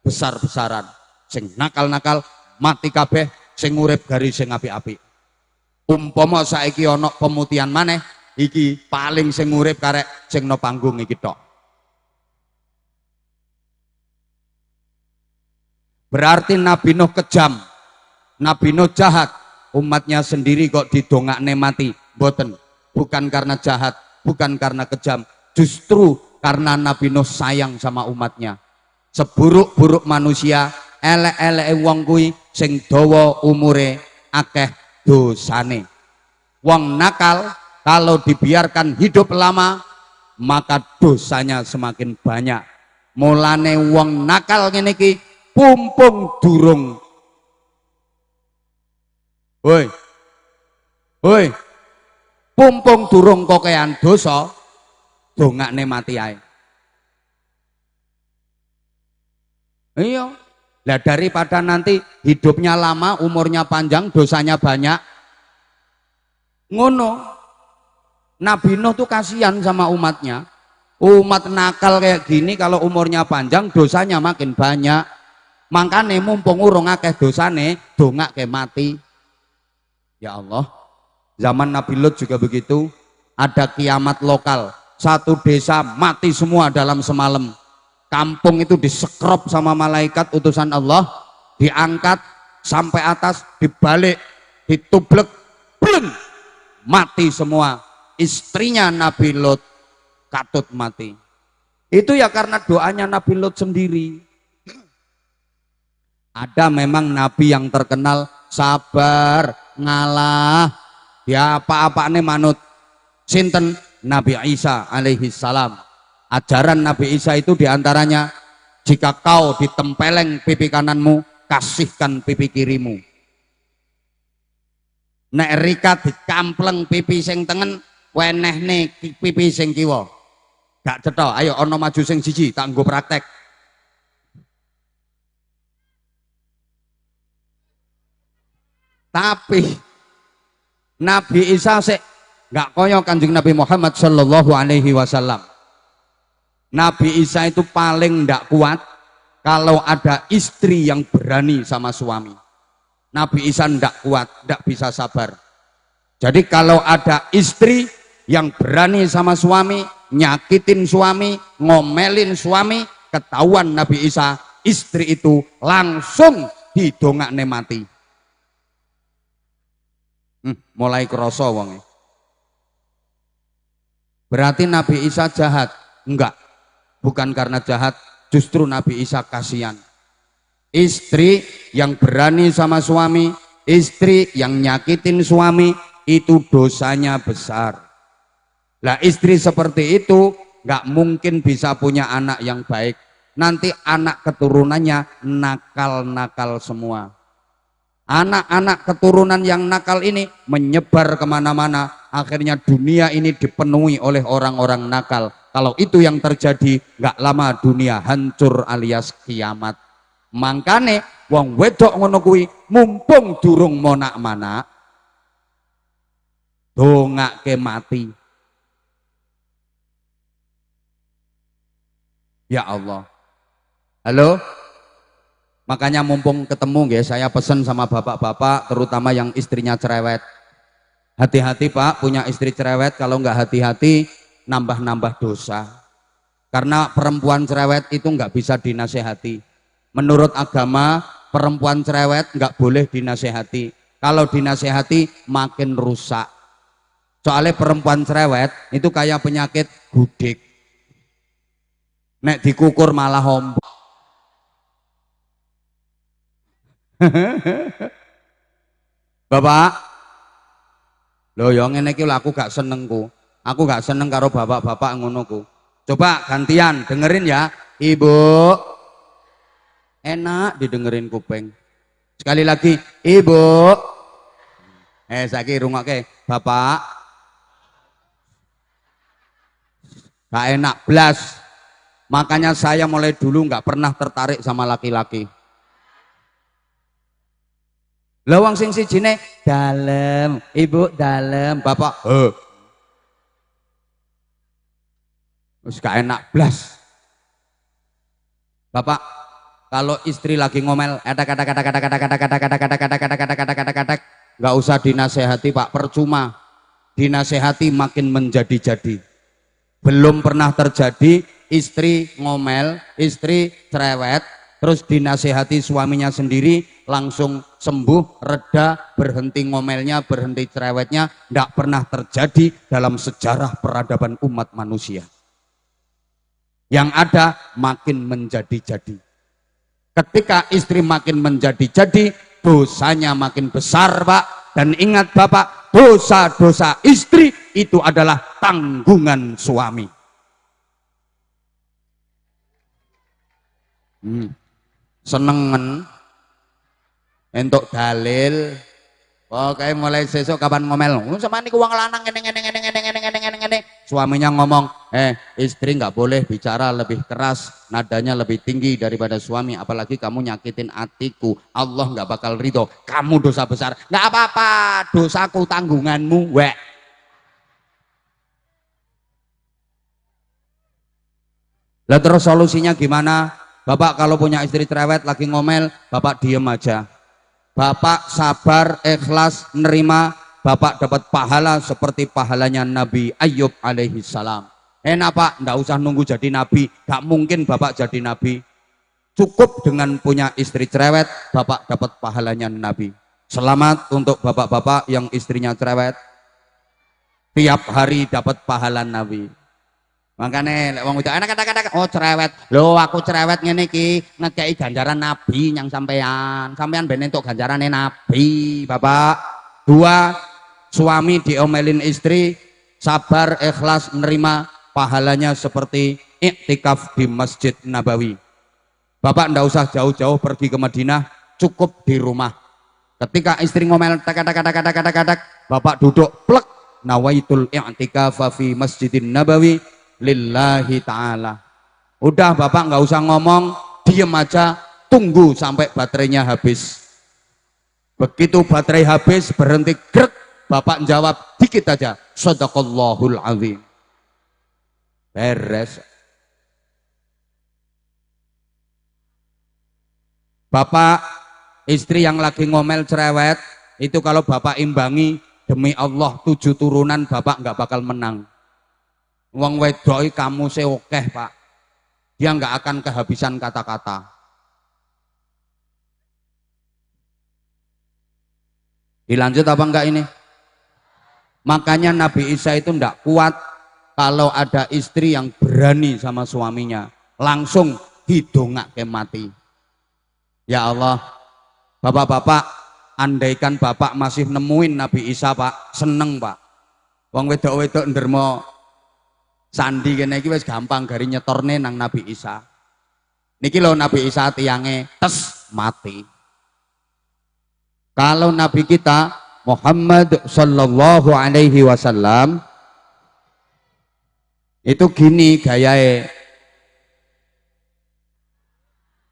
besar-besaran, sing nakal-nakal mati kabeh, sing urip gari sing apik-apik. Umpama saiki ana pemutihan maneh, iki paling sing urip karek sing no panggung iki tok. Berarti Nabi Nuh kejam, Nabi Nuh jahat, umatnya sendiri kok didongakne mati. Boten, bukan karena jahat, bukan karena kejam, justru karena Nabi Nuh sayang sama umatnya. Seburuk-buruk manusia, elek-eleke wong kuwi sing dawa umure akeh dosane. Wong nakal kalau dibiarkan hidup lama maka dosanya semakin banyak. Mulane wong nakal ngene iki pumpung durung. Woi. Woi. Pumpung durung kokean dosa, dongakne mati ae. Iya. Lah daripada nanti hidupnya lama, umurnya panjang, dosanya banyak. Ngono. Nabi Nuh tuh kasihan sama umatnya. Umat nakal kayak gini kalau umurnya panjang, dosanya makin banyak. Makanya mumpung urung akeh dosane, dongake mati. Ya Allah. Zaman Nabi Lut juga begitu. Ada kiamat lokal. Satu desa mati semua dalam semalam. Kampung itu disekrop sama malaikat utusan Allah, diangkat sampai atas, dibalik, ditublek, bleng, mati semua. Istrinya Nabi Lut katut mati. Itu ya karena doanya Nabi Lut sendiri. Ada memang nabi yang terkenal sabar, ngalah, ya apa-apane manut. Sinten? Nabi Isa alaihi salam. Ajaran Nabi Isa itu diantaranya, jika kau ditempeleng pipi kananmu, kasihkan pipi kirimu. Nek rika dikampleng pipi sing tengen, wenehne pipi sing kiwa. Gak cetha, ayo ono maju sing siji, tak nggo praktek. Tapi Nabi Isa sik nggak koyo Kanjeng Nabi Muhammad Shallallahu Alaihi Wasallam. Nabi Isa itu paling nggak kuat kalau ada istri yang berani sama suami. Nabi Isa nggak kuat, nggak bisa sabar. Jadi kalau ada istri yang berani sama suami, nyakitin suami, ngomelin suami, ketahuan Nabi Isa, istri itu langsung didongakne mati. Mulai kerasa wonge. Berarti Nabi Isa jahat? Enggak, bukan karena jahat, justru Nabi Isa kasihan. Istri yang berani sama suami, istri yang nyakitin suami, itu dosanya besar. Lah istri seperti itu nggak mungkin bisa punya anak yang baik. Nanti anak keturunannya nakal-nakal semua. Anak-anak keturunan yang nakal ini menyebar kemana-mana. Akhirnya dunia ini dipenuhi oleh orang-orang nakal. Kalau itu yang terjadi, nggak lama dunia hancur alias kiamat. Mangkane wong wedok ngono kuwi mumpung durung monak-manak, dongake mati. Ya Allah. Halo? Makanya mumpung ketemu guys, saya pesan sama bapak-bapak, terutama yang istrinya cerewet. Hati-hati Pak, punya istri cerewet, kalau nggak hati-hati nambah-nambah dosa. Karena perempuan cerewet itu nggak bisa dinasehati. Menurut agama, perempuan cerewet nggak boleh dinasehati. Kalau dinasehati makin rusak. Soalnya perempuan cerewet itu kayak penyakit gudik. Nek dikukur malah hombok. Bapak, loh yang ngene iki aku gak senengku. Aku gak seneng karo bapak-bapak ngono ku. Coba gantian dengerin ya, Ibu. Enak didengerin kuping. Sekali lagi, Ibu. Saiki rungokke, Bapak. Gak enak blas. Makanya saya mulai dulu nggak pernah tertarik sama laki-laki. Lawang sing sijine dalem, Ibu dalem, Bapak wis gak enak blas. Bapak, kalau istri lagi ngomel nggak usah dinasehati Pak, percuma. Dinasehati makin menjadi-jadi. Belum pernah terjadi istri ngomel, istri cerewet, terus dinasehati suaminya sendiri langsung sembuh, reda, berhenti ngomelnya, berhenti cerewetnya. Tidak pernah terjadi dalam sejarah peradaban umat manusia. Yang ada makin menjadi-jadi. Ketika istri makin menjadi-jadi, dosanya makin besar Pak. Dan ingat Bapak, dosa-dosa istri itu adalah tanggungan suami. Senengen entuk dalil. Oke, mulai sesuk kapan ngomel? Sama niku wong lanang ngene. Suaminya ngomong, istri nggak boleh bicara lebih keras, nadanya lebih tinggi daripada suami, apalagi kamu nyakitin hatiku. Allah nggak bakal ridho. Kamu dosa besar. Nggak apa-apa, dosaku tanggunganmu, wek. Lah terus solusinya gimana? Bapak kalau punya istri cerewet lagi ngomel, Bapak diem aja. Bapak sabar, ikhlas, nerima, Bapak dapat pahala seperti pahalanya Nabi Ayub alaihi salam. Enak Pak, nggak usah nunggu jadi Nabi, gak mungkin Bapak jadi Nabi. Cukup dengan punya istri cerewet, Bapak dapat pahalanya Nabi. Selamat untuk bapak-bapak yang istrinya cerewet. Tiap hari dapat pahala Nabi. Makanya wong wedok enak kata-kata oh cerewet. Loh aku cerewet ngene iki ngekeki ganjaran nabi yang sampean. Sampean ben entuk ganjarane nabi, Bapak. 2, suami diomelin istri, sabar, ikhlas, menerima, pahalanya seperti iktikaf di Masjid Nabawi. Bapak ndak usah jauh-jauh pergi ke Madinah, cukup di rumah. Ketika istri ngomel tak, Bapak duduk plek, nawaitul i'tikaf fi Masjidin Nabawi lillahi ta'ala. Udah Bapak nggak usah ngomong, diem aja, tunggu sampai baterainya habis. Begitu baterai habis, berhenti grek, Bapak jawab dikit aja, shadaqallahul azim. Beres. Bapak, istri yang lagi ngomel cerewet, itu kalau Bapak imbangi, demi Allah 7 turunan Bapak nggak bakal menang. Wong wedok kamu seokeh Pak, dia nggak akan kehabisan kata-kata. Dilanjut apa enggak ini? Makanya Nabi Isa itu ndak kuat kalau ada istri yang berani sama suaminya, langsung hidungake mati. Ya Allah, bapak-bapak, andaikan Bapak masih nemuin Nabi Isa Pak, seneng Pak. Wong wedok-wedok ndermo sandi kene iki wis gampang gari nyetorne nang Nabi Isa. Niki lho Nabi Isa tiange tes mati. Kalau Nabi kita Muhammad sallallahu alaihi wasallam itu gini gayae.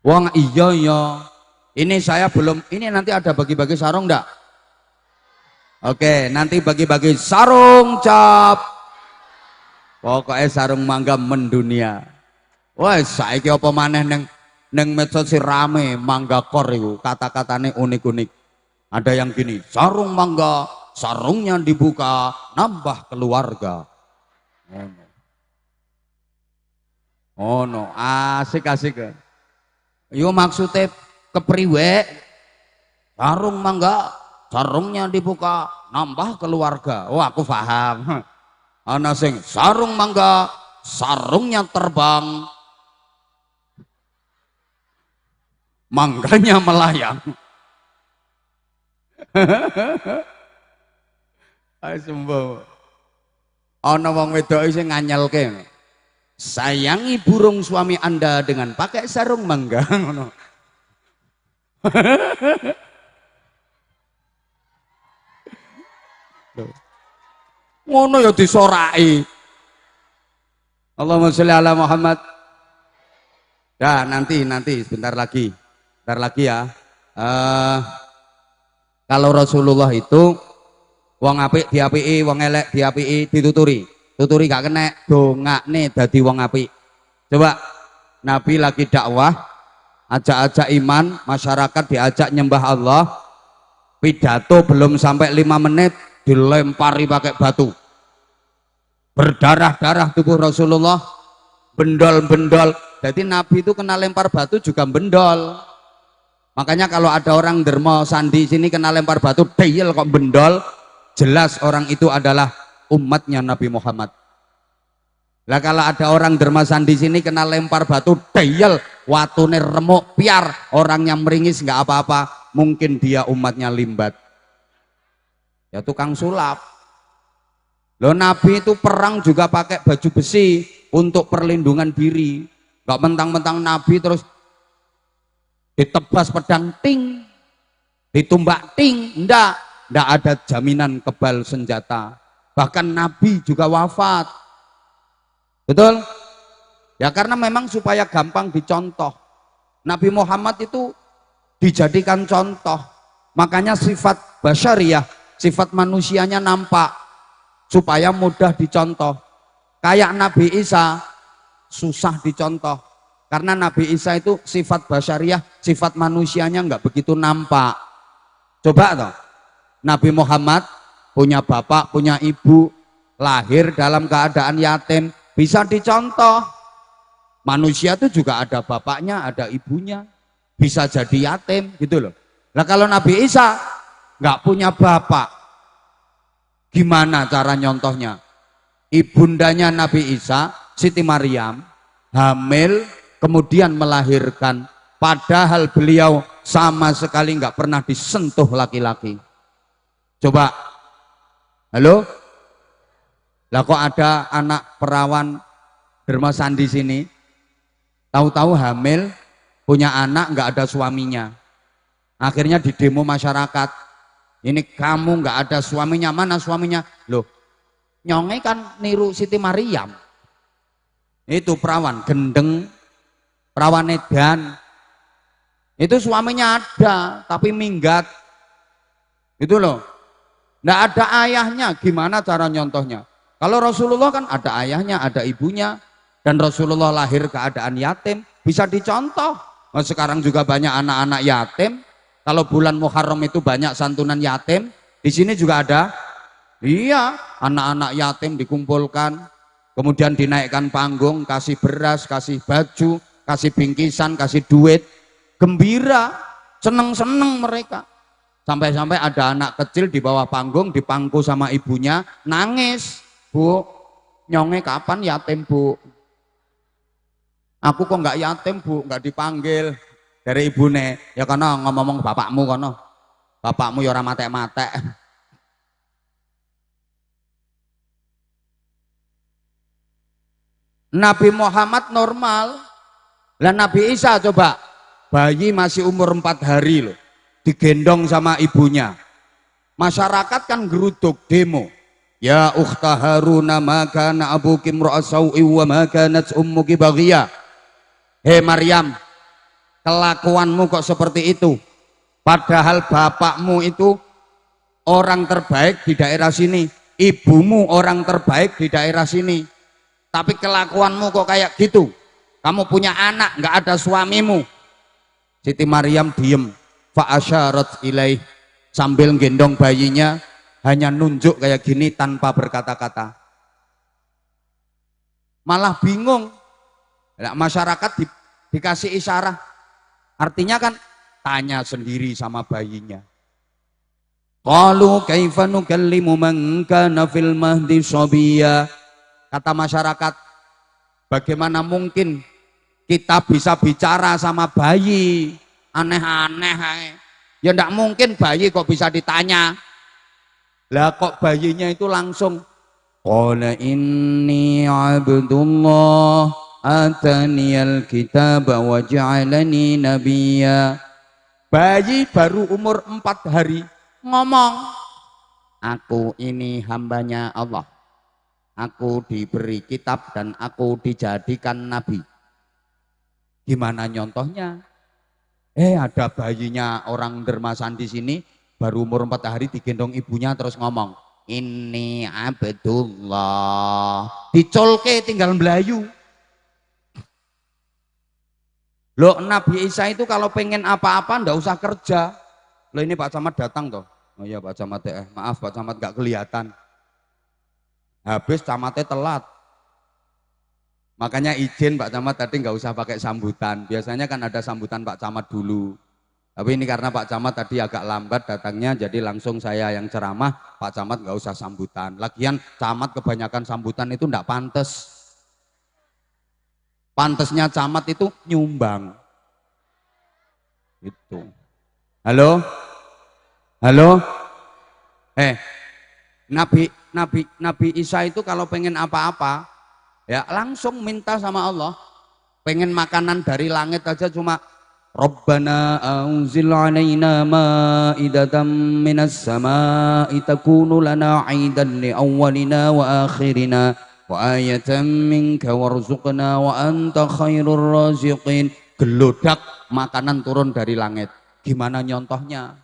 Wong iya. Ini saya belum, ini nanti ada bagi-bagi sarung enggak? Oke, nanti bagi-bagi sarung cap. Pokoknya sarung mangga mendunia. Wah, saiki apa maneh neng medsos rame mangga kor iku, kata-katane unik-unik. Ada yang gini, sarung mangga, sarungnya dibuka, nambah keluarga. Oh no, asik-asik. Yo maksudnya kepriwe? Sarung mangga, sarungnya dibuka, nambah keluarga. Oh, aku paham. Ana sing sarung mangga, sarungnya terbang, mangganya melayang. Ayo sembuh. Ana wong wedok sing nganyelke. Sayangi burung suami Anda dengan pakai sarung mangga ngono. Ngono ya disoraki. Allahumma sholli ala Muhammad. Ya, nanti sebentar lagi. Bentar lagi ya. Kalau Rasulullah itu wong apik diapiki, wong elek diapiki, dituturi. Tuturi gak kena, dongakne dadi wong apik. Coba Nabi lagi dakwah, ajak-ajak iman, masyarakat diajak nyembah Allah. Pidato belum sampai 5 menit dilempari pakai batu. Berdarah-darah tubuh Rasulullah, bendol-bendol. Jadi Nabi itu kena lempar batu juga bendol. Makanya kalau ada orang dermo sandi sini kena lempar batu, deyel kok bendol, jelas orang itu adalah umatnya Nabi Muhammad. Lah kalau ada orang dermasan di sini kena lempar batu deyel, watune remuk piar, orangnya meringis nggak apa-apa, mungkin dia umatnya limbat. Ya tukang sulap. Loh Nabi itu perang juga pakai baju besi untuk perlindungan diri. Nggak mentang-mentang Nabi terus ditebas pedang ting, ditumbak ting, ndak ada jaminan kebal senjata. Bahkan Nabi juga wafat. Betul? Ya karena memang supaya gampang dicontoh. Nabi Muhammad itu dijadikan contoh. Makanya sifat basyariyah, sifat manusianya nampak supaya mudah dicontoh. Kayak Nabi Isa susah dicontoh. Karena Nabi Isa itu sifat basyariyah, sifat manusianya nggak begitu nampak. Coba toh. Nabi Muhammad punya bapak, punya ibu, lahir dalam keadaan yatim, bisa dicontoh. Manusia itu juga ada bapaknya, ada ibunya, bisa jadi yatim gitu loh. Nah kalau Nabi Isa nggak punya bapak, gimana cara nyontohnya? Ibundanya Nabi Isa, Siti Maryam, hamil, kemudian melahirkan, padahal beliau sama sekali nggak pernah disentuh laki-laki. Coba, halo? Lah kok ada anak perawan dermasan di sini, tahu-tahu hamil, punya anak nggak ada suaminya. Akhirnya di demo masyarakat, ini kamu nggak ada suaminya, mana suaminya? Loh, nyonge kan niru Siti Maryam. Itu perawan gendeng, perawan edan. Itu suaminya ada, tapi minggat. Itu loh. Nggak ada ayahnya, gimana cara nyontohnya? Kalau Rasulullah kan ada ayahnya, ada ibunya, dan Rasulullah lahir keadaan yatim, bisa dicontoh. Nah, sekarang juga banyak anak-anak yatim. Kalau bulan Muharram itu banyak santunan yatim, di sini juga ada. Iya, anak-anak yatim dikumpulkan, kemudian dinaikkan panggung, kasih beras, kasih baju, kasih bingkisan, kasih duit, gembira, seneng-seneng mereka. Sampai-sampai ada anak kecil di bawah panggung, dipangku sama ibunya, nangis. Bu, nyonge kapan yatim bu? Aku kok nggak yatim bu, nggak dipanggil. Dari ibune, ya karena ngomong bapakmu kono. Bapakmu ya ora matek-matek. Nabi Muhammad normal. Lah Nabi Isa coba, bayi masih umur 4 hari loh, digendong sama ibunya. Masyarakat kan geruduk demo. Ya ukhta Haruna ma kana abuki imra'asau'i wa ma kanat ummuki baghiyah. Hei Maryam, kelakuanmu kok seperti itu? Padahal bapakmu itu orang terbaik di daerah sini, ibumu orang terbaik di daerah sini. Tapi kelakuanmu kok kayak gitu? Kamu punya anak, nggak ada suamimu. Siti Maryam diem. Fa'asyarat ilaih, sambil gendong bayinya, hanya nunjuk kayak gini tanpa berkata-kata. Malah bingung. Masyarakat dikasih isyarat, artinya kan tanya sendiri sama bayinya. Qalu kaifa nukallimu man kana fil mahdi sabiyya. Kata masyarakat, bagaimana mungkin kita bisa bicara sama bayi? Aneh-aneh. Ya ndak mungkin bayi kok bisa ditanya. Lah kok bayinya itu langsung qala inni abdullah ataniyal kitaba wa ja'alani nabiyya. Bayi baru umur 4 hari ngomong, aku ini hambanya Allah, aku diberi kitab dan aku dijadikan nabi. Gimana nyontohnya? Ada bayinya orang dermasan di sini baru umur 4 hari digendong ibunya terus ngomong, ini Abdullah. Dicolke tinggal melayu. Loh, Nabi Isa itu kalau pengen apa-apa ndak usah kerja. Loh, ini Pak Camat datang toh. Oh iya Pak Camat, maaf Pak Camat gak kelihatan. Habis camatnya telat. Makanya izin Pak Camat tadi nggak usah pakai sambutan. Biasanya kan ada sambutan Pak Camat dulu. Tapi ini karena Pak Camat tadi agak lambat datangnya, jadi langsung saya yang ceramah. Pak Camat nggak usah sambutan. Lagian camat kebanyakan sambutan itu ndak pantes. Pantesnya camat itu nyumbang. Itu. Halo, halo. Nabi Isa itu kalau pengen apa-apa, ya langsung minta sama Allah. Pengen makanan dari langit aja cuma Rabbana anzil alaina ma'idatan minas sama'i takunu lana 'aidan li awwalina wa akhirina wa ayatan minka warzuqna wa anta khairur raziqin. Gelodak makanan turun dari langit. Gimana nyontohnya?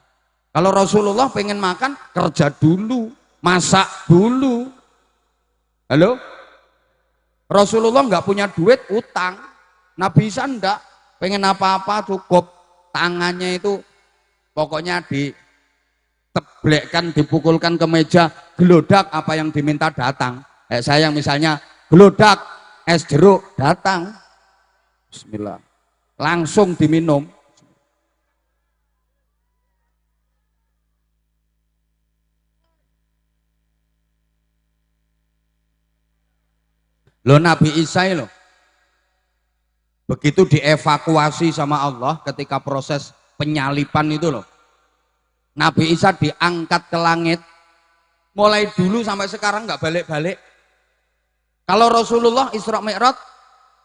Kalau Rasulullah pengen makan, kerja dulu, masak dulu. Halo? Rasulullah nggak punya duit, utang. Nabi Isa enggak, pengen apa-apa cukup tangannya itu pokoknya diteblekkan, dipukulkan ke meja, gelodak apa yang diminta datang. Saya misalnya gelodak es jeruk datang. Bismillah. Langsung diminum. Loh, Nabi Isa loh, begitu dievakuasi sama Allah ketika proses penyalipan itu loh, Nabi Isa diangkat ke langit, mulai dulu sampai sekarang nggak balik-balik. Kalau Rasulullah Isra Mi'raj,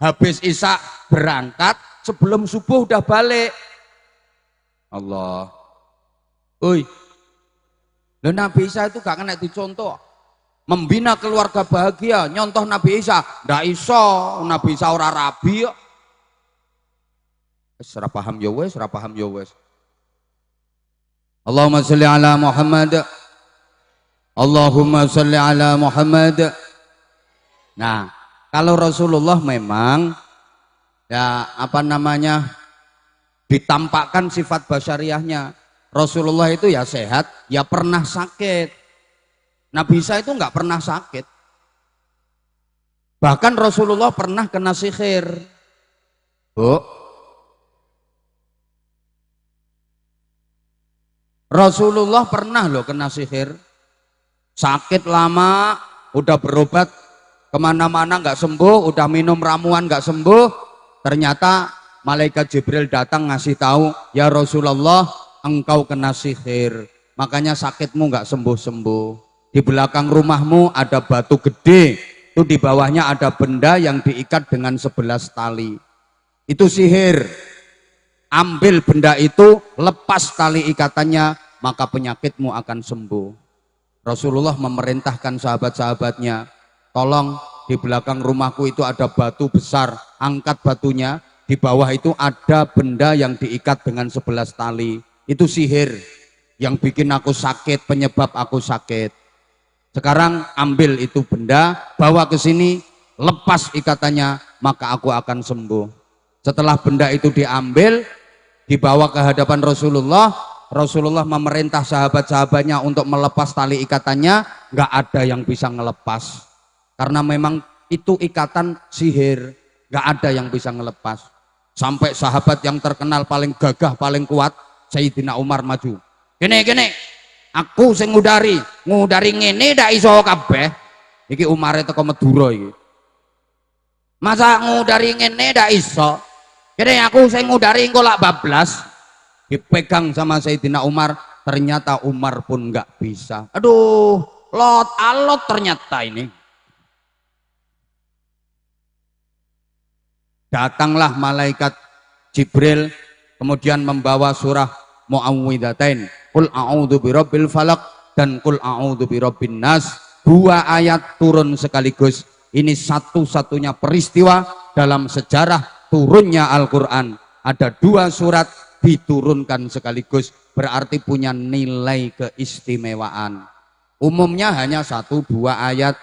habis Isa berangkat, sebelum subuh udah balik. Allah. Oi, loh Nabi Isa itu gak kena dicontoh. Membina keluarga bahagia, nyontoh Nabi Isa, ndak iso. Nabi Isa ora rabi kok. Ora paham ya wes, ora paham ya wes. Allahumma sholli ala Muhammad. Allahumma sholli ala Muhammad. Nah, kalau Rasulullah memang ya apa namanya ditampakkan sifat basyariahnya. Rasulullah itu ya sehat, ya pernah sakit. Nabi Isa itu nggak pernah sakit. Bahkan Rasulullah pernah kena sihir. Bu, Rasulullah pernah loh kena sihir. Sakit lama, udah berobat kemana-mana nggak sembuh, udah minum ramuan nggak sembuh. Ternyata malaikat Jibril datang ngasih tahu, ya Rasulullah, engkau kena sihir, makanya sakitmu nggak sembuh-sembuh. Di belakang rumahmu ada batu gede, itu di bawahnya ada benda yang diikat dengan 11 tali. Itu sihir. Ambil benda itu, lepas tali ikatannya, maka penyakitmu akan sembuh. Rasulullah memerintahkan sahabat-sahabatnya, tolong di belakang rumahku itu ada batu besar, angkat batunya, di bawah itu ada benda yang diikat dengan 11 tali. Itu sihir yang bikin aku sakit, penyebab aku sakit. Sekarang ambil itu benda, bawa ke sini, lepas ikatannya, maka aku akan sembuh. Setelah benda itu diambil, dibawa ke hadapan Rasulullah, Rasulullah memerintah sahabat-sahabatnya untuk melepas tali ikatannya, nggak ada yang bisa ngelepas. Karena memang itu ikatan sihir, nggak ada yang bisa ngelepas. Sampai sahabat yang terkenal paling gagah, paling kuat, Sayyidina Umar maju. Gini, Aku sing ngudari ngene ndak iso kabeh. Iki Umare teko Madura iki. Masa ngudari ngene ndak iso? Kene aku sing ngudari engko lak bablas. Dipegang sama Sayyidina Umar, ternyata Umar pun nggak bisa. Aduh, lot alot ternyata ini. Datanglah malaikat Jibril kemudian membawa surah Muawwidzatain, Qul a'udzu birabbil falaq dan Qul a'udzu birabbin nas. Dua ayat turun sekaligus. Ini satu-satunya peristiwa dalam sejarah turunnya Al-Qur'an. Ada dua surat diturunkan sekaligus, berarti punya nilai keistimewaan. Umumnya hanya 1-2 ayat,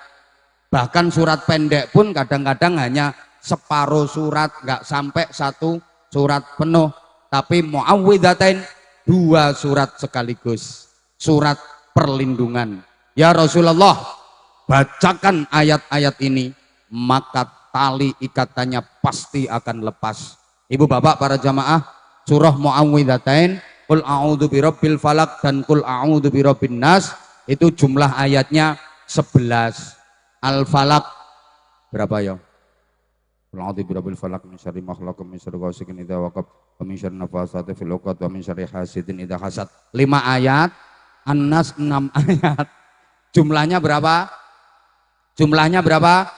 bahkan surat pendek pun kadang-kadang hanya separuh surat, nggak sampai 1 surat penuh. Tapi Muawwidzatain 2 surat sekaligus, surat perlindungan. Ya Rasulullah, bacakan ayat-ayat ini, maka tali ikatannya pasti akan lepas. Ibu bapak para jamaah, surah Muawwidzatain, Qul a'udzu birabbil falaq dan Qul a'udzu birabbin nas, itu jumlah ayatnya 11. Al-Falaq berapa ya? Qul a'udzu birabbil falaq min syarri ma khalaq min syarri ghasiqin idza waqab wa min syarri nafasati fil 'uqad wa min syarri hasidin idza hasad. 5 ayat, An-Nas 6 ayat. Jumlahnya berapa? Jumlahnya berapa?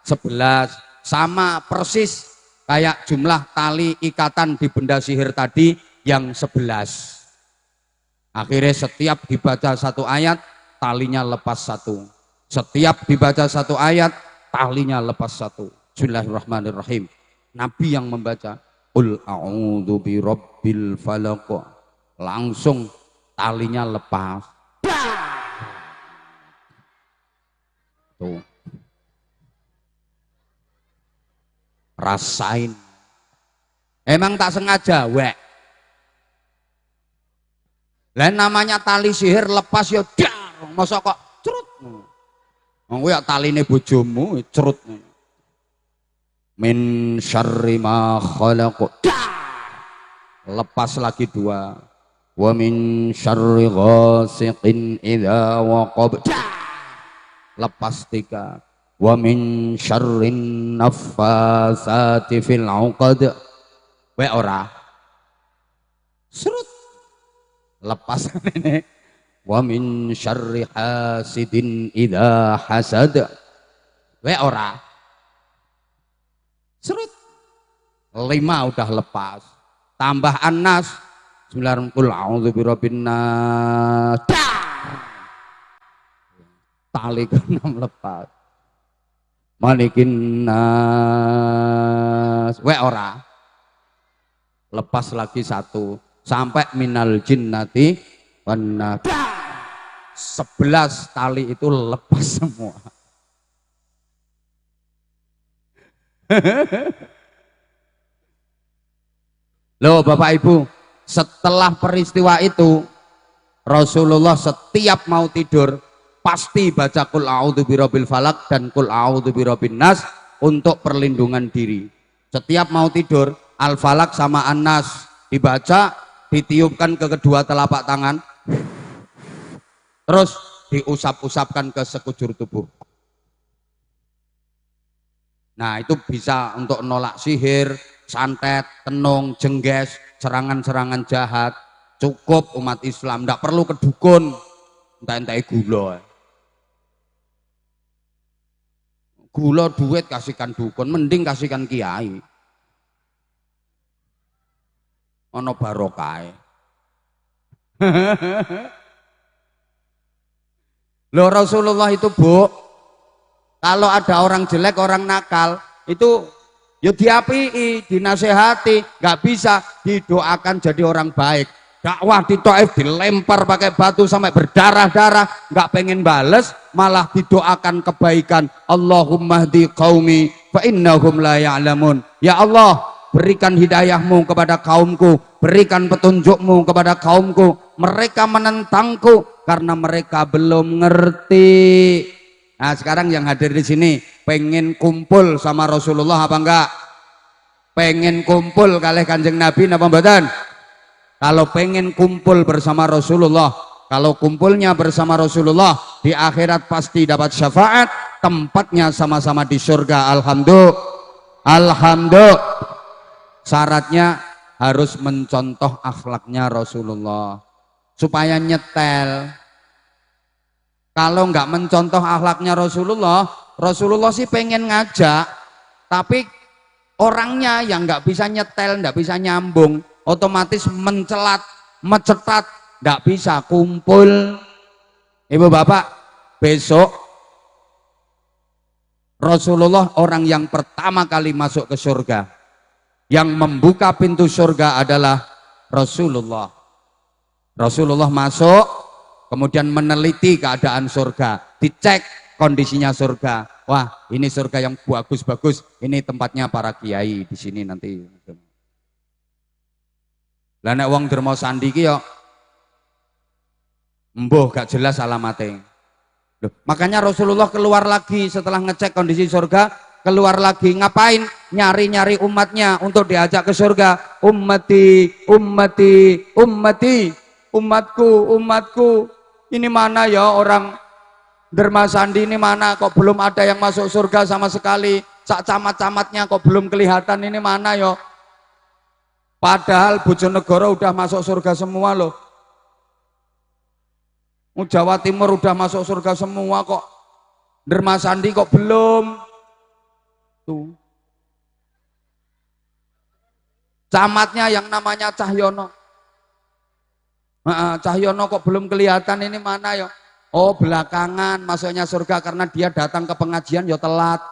11. Sama persis kayak jumlah tali ikatan di benda sihir tadi yang 11. Akhirnya setiap dibaca 1 ayat, talinya lepas 1. Setiap dibaca 1 ayat, talinya lepas 1. Bismillahirrahmanirrahim. Nabi yang membaca Qul a'udzu birabbil falaq, langsung talinya lepas. Tuh. Rasain. Emang tak sengaja, wek. Lah namanya tali sihir lepas ya dar, masa kok cerut. Wong kuwi ya taline bojomu cerut. Min syarri ma khalaq. Lepas lagi 2. Wa min syarri ghasiqin idza waqab. Lepas 3. Wa min syarrin naffasati fil 'uqad. Wek ora. Serut. Lepas ini. Wa min syarri hasidin idza hasad. Wek ora. Serut. 5 udah lepas. Tambah An-Nas. Bismillahirrahmanirrahim. A'udzu birabbin nas. Tali ke-6 lepas. Malikin nas. Wek ora. Lepas lagi 1 sampai minal jinnati wan nas. 11 tali itu lepas semua. Loh Bapak Ibu, setelah peristiwa itu Rasulullah setiap mau tidur pasti baca Qul a'udzu birabbil falaq dan Qul a'udzu birabbin nas untuk perlindungan diri. Setiap mau tidur Al-Falaq sama An-Nas dibaca, ditiupkan ke kedua telapak tangan, terus diusap-usapkan ke sekujur tubuh. Nah itu bisa untuk nolak sihir, santet, tenung, jengges, serangan-serangan jahat. Cukup umat Islam, tidak perlu ke dukun, entah-entah gula. Gula duit kasihkan dukun, mending kasihkan kiai. Ono barokah. Loh Rasulullah itu Bu, kalau ada orang jelek, orang nakal, itu ya diapii, dinasehati, nggak bisa didoakan jadi orang baik. Dakwah di Thaif dilempar pakai batu sampai berdarah-darah, nggak pengen bales, malah didoakan kebaikan. Allahumma hdi qaumi fa innahum la ya'lamun. Ya Allah, berikan hidayahmu kepada kaumku, berikan petunjukmu kepada kaumku. Mereka menentangku karena mereka belum ngerti. Nah sekarang yang hadir di sini pengen kumpul sama Rasulullah apa enggak? Pengen kumpul kalih Kanjeng Nabi apa mboten? Kalau pengen kumpul bersama Rasulullah, Kalau kumpulnya bersama Rasulullah di akhirat pasti dapat syafaat, tempatnya sama-sama di surga. Alhamdulillah. Syaratnya harus mencontoh akhlaknya Rasulullah supaya nyetel. Kalau nggak mencontoh akhlaknya Rasulullah, Rasulullah sih pengen ngajak, tapi orangnya yang nggak bisa nyetel, nggak bisa nyambung, otomatis mencelat, mencetat, nggak bisa kumpul. Ibu bapak, besok Rasulullah orang yang pertama kali masuk ke surga, yang membuka pintu surga adalah Rasulullah. Rasulullah masuk, kemudian meneliti keadaan surga, dicek kondisinya surga. Wah, ini surga yang bagus-bagus, ini tempatnya para kiai di sini nanti. Lah nek wong derma sandi ki yo mbuh gak jelas alamatnya. Loh, makanya Rasulullah keluar lagi setelah ngecek kondisi surga, keluar lagi ngapain? Nyari-nyari umatnya untuk diajak ke surga. Ummati, ummati, ummati, umatku, umatku. Ini mana ya orang derma sandi ini mana? Kok belum ada yang masuk surga sama sekali? Sak camat-camatnya kok belum kelihatan, ini mana ya? Padahal Bojonegoro udah masuk surga semua loh. Jawa Timur udah masuk surga semua kok. Derma sandi kok belum? Tuh. Camatnya yang namanya Cahyono. Cahyono kok belum kelihatan, ini mana ya? Oh, belakangan masuknya surga karena dia datang ke pengajian ya telat.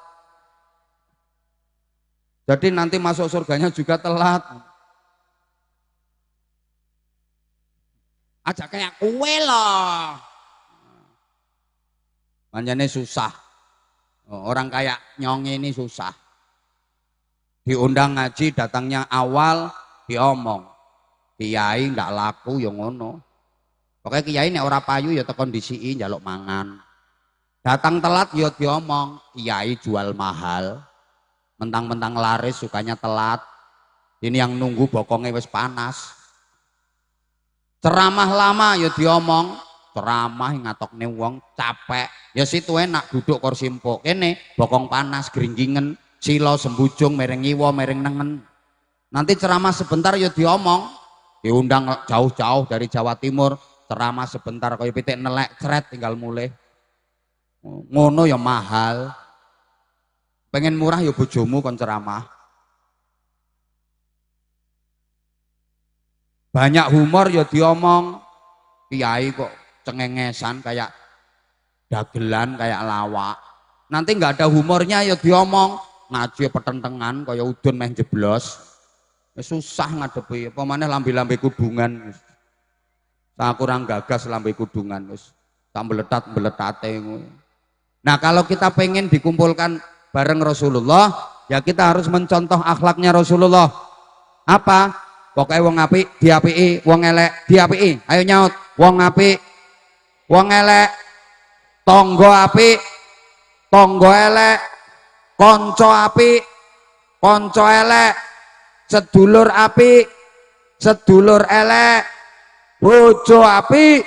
Jadi nanti masuk surganya juga telat. Aja kayak kue loh. Manjane susah. Orang kayak Nyong ini susah. Diundang ngaji datangnya awal diomong. Kiai nggak laku yang ngono. Pokoknya kiai nek ora payu ya tekon disiki njaluk mangan. Datang telat ya diomong, kiai jual mahal. Mentang-mentang laris sukanya telat. Ini yang nunggu bokongnya wis panas. Ceramah lama ya diomong, ceramah ngatokne wong capek. Ya situ enak duduk kursi empuk. Kene bokong panas geringgingen, silo sembujung mereng ngiwa mereng nengen. Nanti ceramah sebentar ya diomong, diundang jauh-jauh dari Jawa Timur, ceramah sebentar kaya pitik nelek cret tinggal mulai. Ngono ya mahal. Pengen murah ya bojomu kon ceramah. Banyak humor ya diomong, kiai kok cengengesan kayak dagelan kayak lawak. Nanti nggak ada humornya ya diomong, ngaji petentengan kayak udun meh jeblos. Susah ngadepi, apa maneh lambe-lambe kudungan. Saya kurang gagas lambe kudungan wis. Tak mbeletat-mbeletate. Nah, kalau kita pengen dikumpulkan bareng Rasulullah, ya kita harus mencontoh akhlaknya Rasulullah. Apa? Pokoknya wong apik diapiki, wong elek diapiki. Ayo nyaut, wong apik, wong elek, tonggo apik, tonggo elek, konco apik, konco elek, sedulur apik, sedulur elek, bojo apik,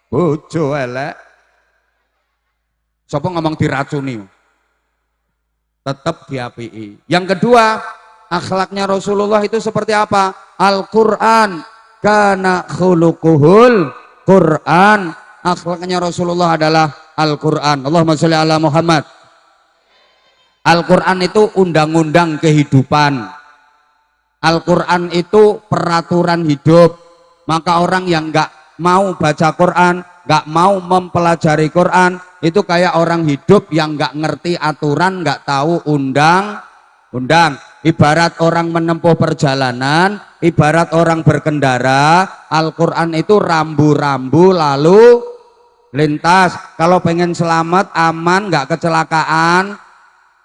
bojo elek. Sapa ngomong diracuni? Tetap diapiki. Yang kedua, akhlaknya Rasulullah itu seperti apa? Al-Quran kana khuluquhul Quran. Akhlaknya Rasulullah adalah Al-Quran. Allahumma sholli ala Muhammad. Al-Quran itu undang-undang kehidupan. Al-Quran itu peraturan hidup. Maka orang yang nggak mau baca Quran, nggak mau mempelajari Quran, itu kayak orang hidup yang nggak ngerti aturan, nggak tahu undang. Ibarat orang menempuh perjalanan, ibarat orang berkendara, Al-Quran itu rambu-rambu lalu lintas. Kalau pengen selamat, aman, nggak kecelakaan,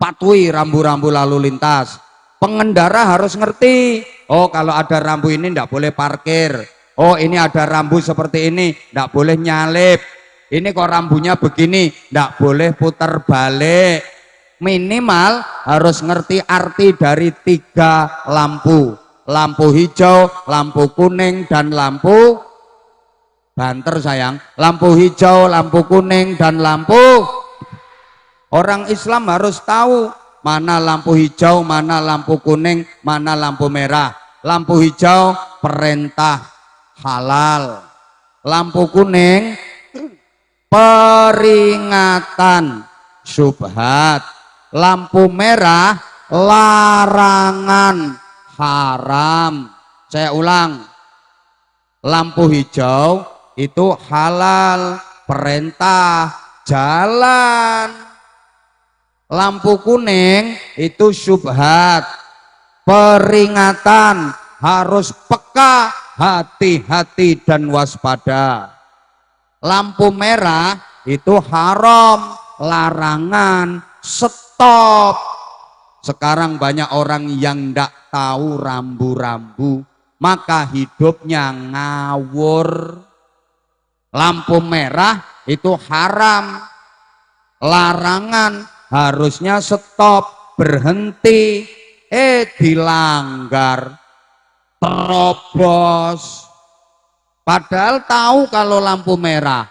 patuhi rambu-rambu lalu lintas. Pengendara harus ngerti, oh kalau ada rambu ini nggak boleh parkir, oh ini ada rambu seperti ini, nggak boleh nyalip, ini kok rambunya begini, nggak boleh putar balik. Minimal harus ngerti arti dari 3 lampu. Lampu hijau, lampu kuning, dan lampu Banter sayang, lampu hijau, lampu kuning, dan lampu. Orang Islam harus tahu mana lampu hijau, mana lampu kuning, mana lampu merah. Lampu hijau perintah halal, lampu kuning peringatan syubhat, lampu merah larangan haram. Saya ulang, lampu hijau itu halal, perintah jalan. Lampu kuning itu syubhat, peringatan, harus peka, hati-hati dan waspada. Lampu merah itu haram, larangan, stop. Sekarang banyak orang yang tidak tahu rambu-rambu, maka hidupnya ngawur. Lampu merah itu haram, larangan, harusnya stop, berhenti, dilanggar, terobos. Padahal tahu kalau lampu merah,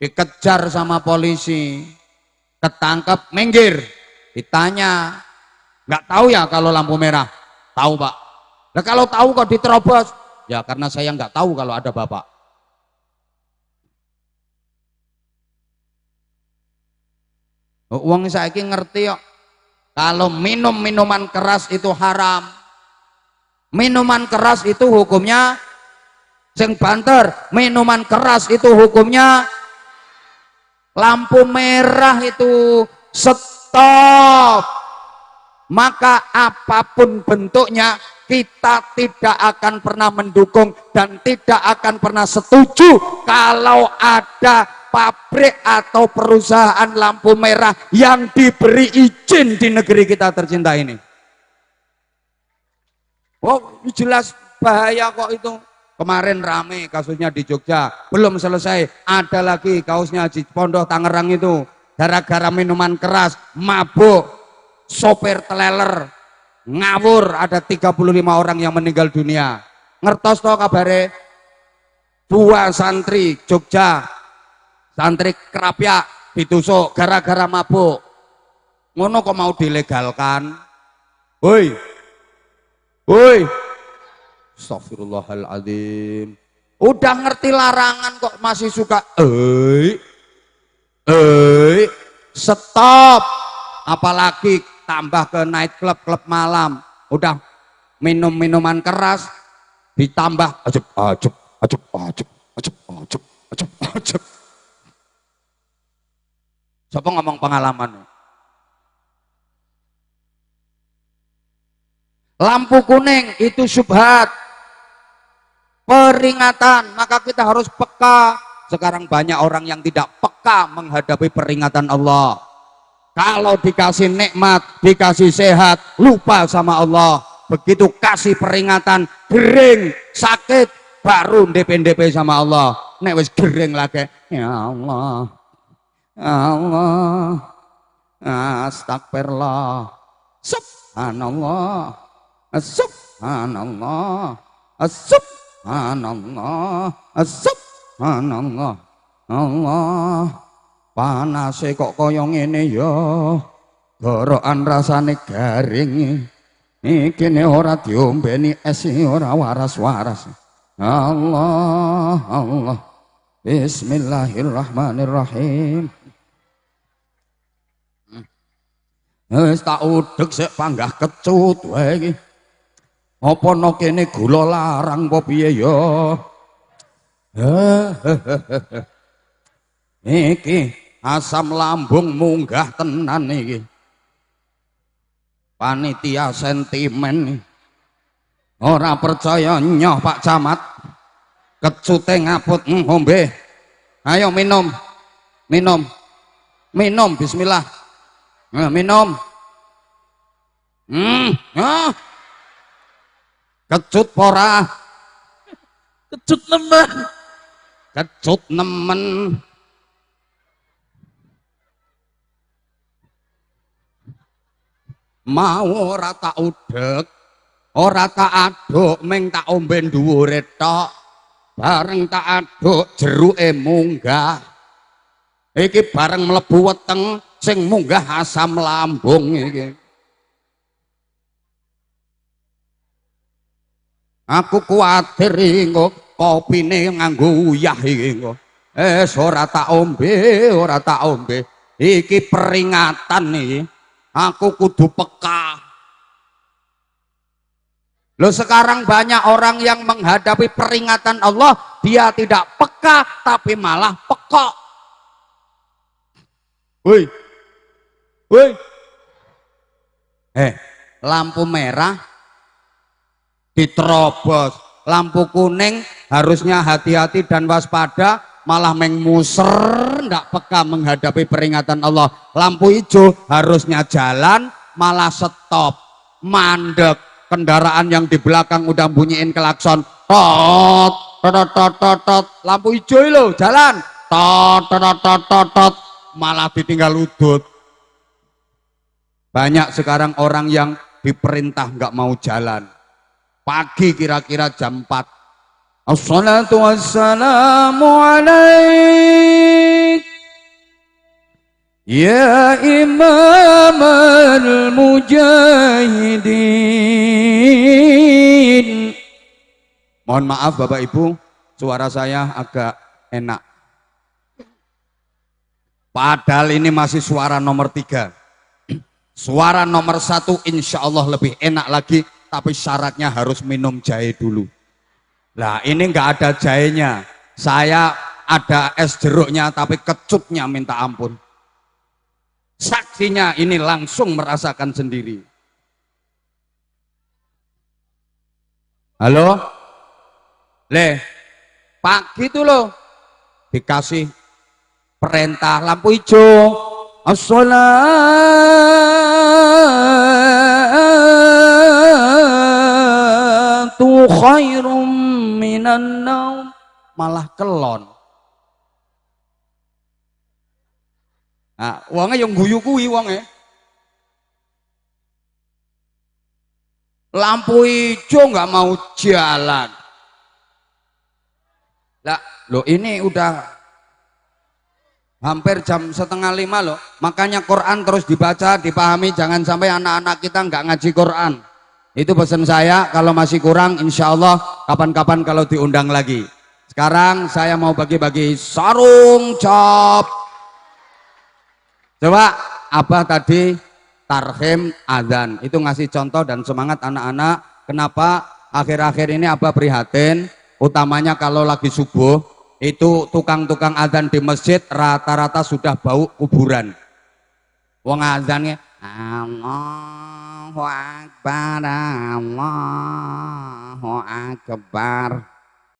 dikejar sama polisi, ketangkep, minggir, ditanya, nggak tahu ya kalau lampu merah? Tahu pak. Nah kalau tahu kok diterobos? Ya karena saya nggak tahu kalau ada bapak. Uang saiki ngerti kok, kalau minum minuman keras itu haram. Minuman keras itu hukumnya sing banter, minuman keras itu hukumnya lampu merah itu stop. Maka apapun bentuknya kita tidak akan pernah mendukung dan tidak akan pernah setuju kalau ada pabrik atau perusahaan lampu merah yang diberi izin di negeri kita tercinta ini. Oh jelas bahaya kok itu. Kemarin rame kasusnya di Jogja, belum selesai, ada lagi kasusnya di Pondok Tangerang itu, gara-gara minuman keras, mabuk, sopir teleler, ngawur, ada 35 orang yang meninggal dunia. Ngertos toh kabare? 2 santri Jogja, santri Kerapyak ditusuk gara-gara mabuk. Ngono kok mau dilegalkan? Woi, woi, astagfirullahaladzim. Udah ngerti larangan kok masih suka stop. Apalagi tambah ke night club, klub malam, udah minum minuman keras, ditambah ajep ajep ajep ajep ajep ajep ajep ajep. Siapa ngomong pengalaman? Lampu kuning itu syubhat, peringatan, maka kita harus peka. Sekarang banyak orang yang tidak peka menghadapi peringatan Allah. Kalau dikasih nikmat, dikasih sehat, lupa sama Allah. Begitu kasih peringatan, gering, sakit, baru ndep-ndep sama Allah. Nek wis gering lagi, ya Allah, ya Allah, astagfirullah, subhanallah, subhanallah, subhanallah, subhanallah, Allah. Panase kok kaya ngene ya, gorokan rasane garing. Iki ne ora diombeni es ora waras-waras. Allah, Allah. Bismillahirrahmanirrahim. Wis tak udhek sik panggah kecut wae iki. Apa no kene gula larang apa piye ya? Iki asam lambung munggah tenan iki. Panitia sentimen ora percaya nyoh Pak Camat, kecute ngaput ngombe. Ayo minum, minum, minum, bismillah, minum. Kecut pora, kecut nemen, kecut nemen. Mau ora tak udek, ora tak aduk meng tak ombe dhuwure tok, bareng tak aduk jeruke munggah. Iki bareng mlebu weteng sing munggah asam lambung iki. Aku kuwatir engko kopine nganggo uyah iki engko. Ora tak ombe. Iki peringatan iki. Aku kudu peka. Loh, sekarang banyak orang yang menghadapi peringatan Allah, dia tidak peka tapi malah pekok. Woi. Lampu merah diterobos, lampu kuning harusnya hati-hati dan waspada, malah mengmuser, ndak peka menghadapi peringatan Allah. Lampu hijau harusnya jalan, malah stop, mandek. Kendaraan yang di belakang udah bunyiin klakson, tot, lampu hijau lo jalan, tot, malah ditinggal udut. Banyak sekarang orang yang diperintah nggak mau jalan. Pagi kira-kira jam 4. Assalatu wassalamu alaik ya imam al-mujahidin. Mohon maaf Bapak Ibu, suara saya agak enak. Padahal ini masih suara nomor 3. Suara nomor 1 insya Allah lebih enak lagi, tapi syaratnya harus minum jahe dulu. Lah ini nggak ada jahenya, saya ada es jeruknya tapi kecutnya minta ampun. Saksinya ini langsung merasakan sendiri. Halo? Pagi itu loh dikasih perintah lampu hijau. As-salatu khairum minan naum, malah kelon. Nah, wongnya yang guyu kuwi wongnya. Lampu hijau nggak mau jalan. Lah, lo ini udah hampir jam 4:30 loh. Makanya Quran terus dibaca, dipahami, jangan sampai anak-anak kita nggak ngaji Quran. Itu pesan saya. Kalau masih kurang, insya Allah kapan-kapan kalau diundang lagi. Sekarang saya mau bagi-bagi sarung cap. Coba Abah tadi tarhim adzan itu ngasih contoh dan semangat anak-anak. Kenapa akhir-akhir ini Abah prihatin, utamanya kalau lagi subuh itu tukang-tukang adzan di masjid rata-rata sudah bau kuburan. Wong adzannya Allahu Akbar, Allahu Akbar.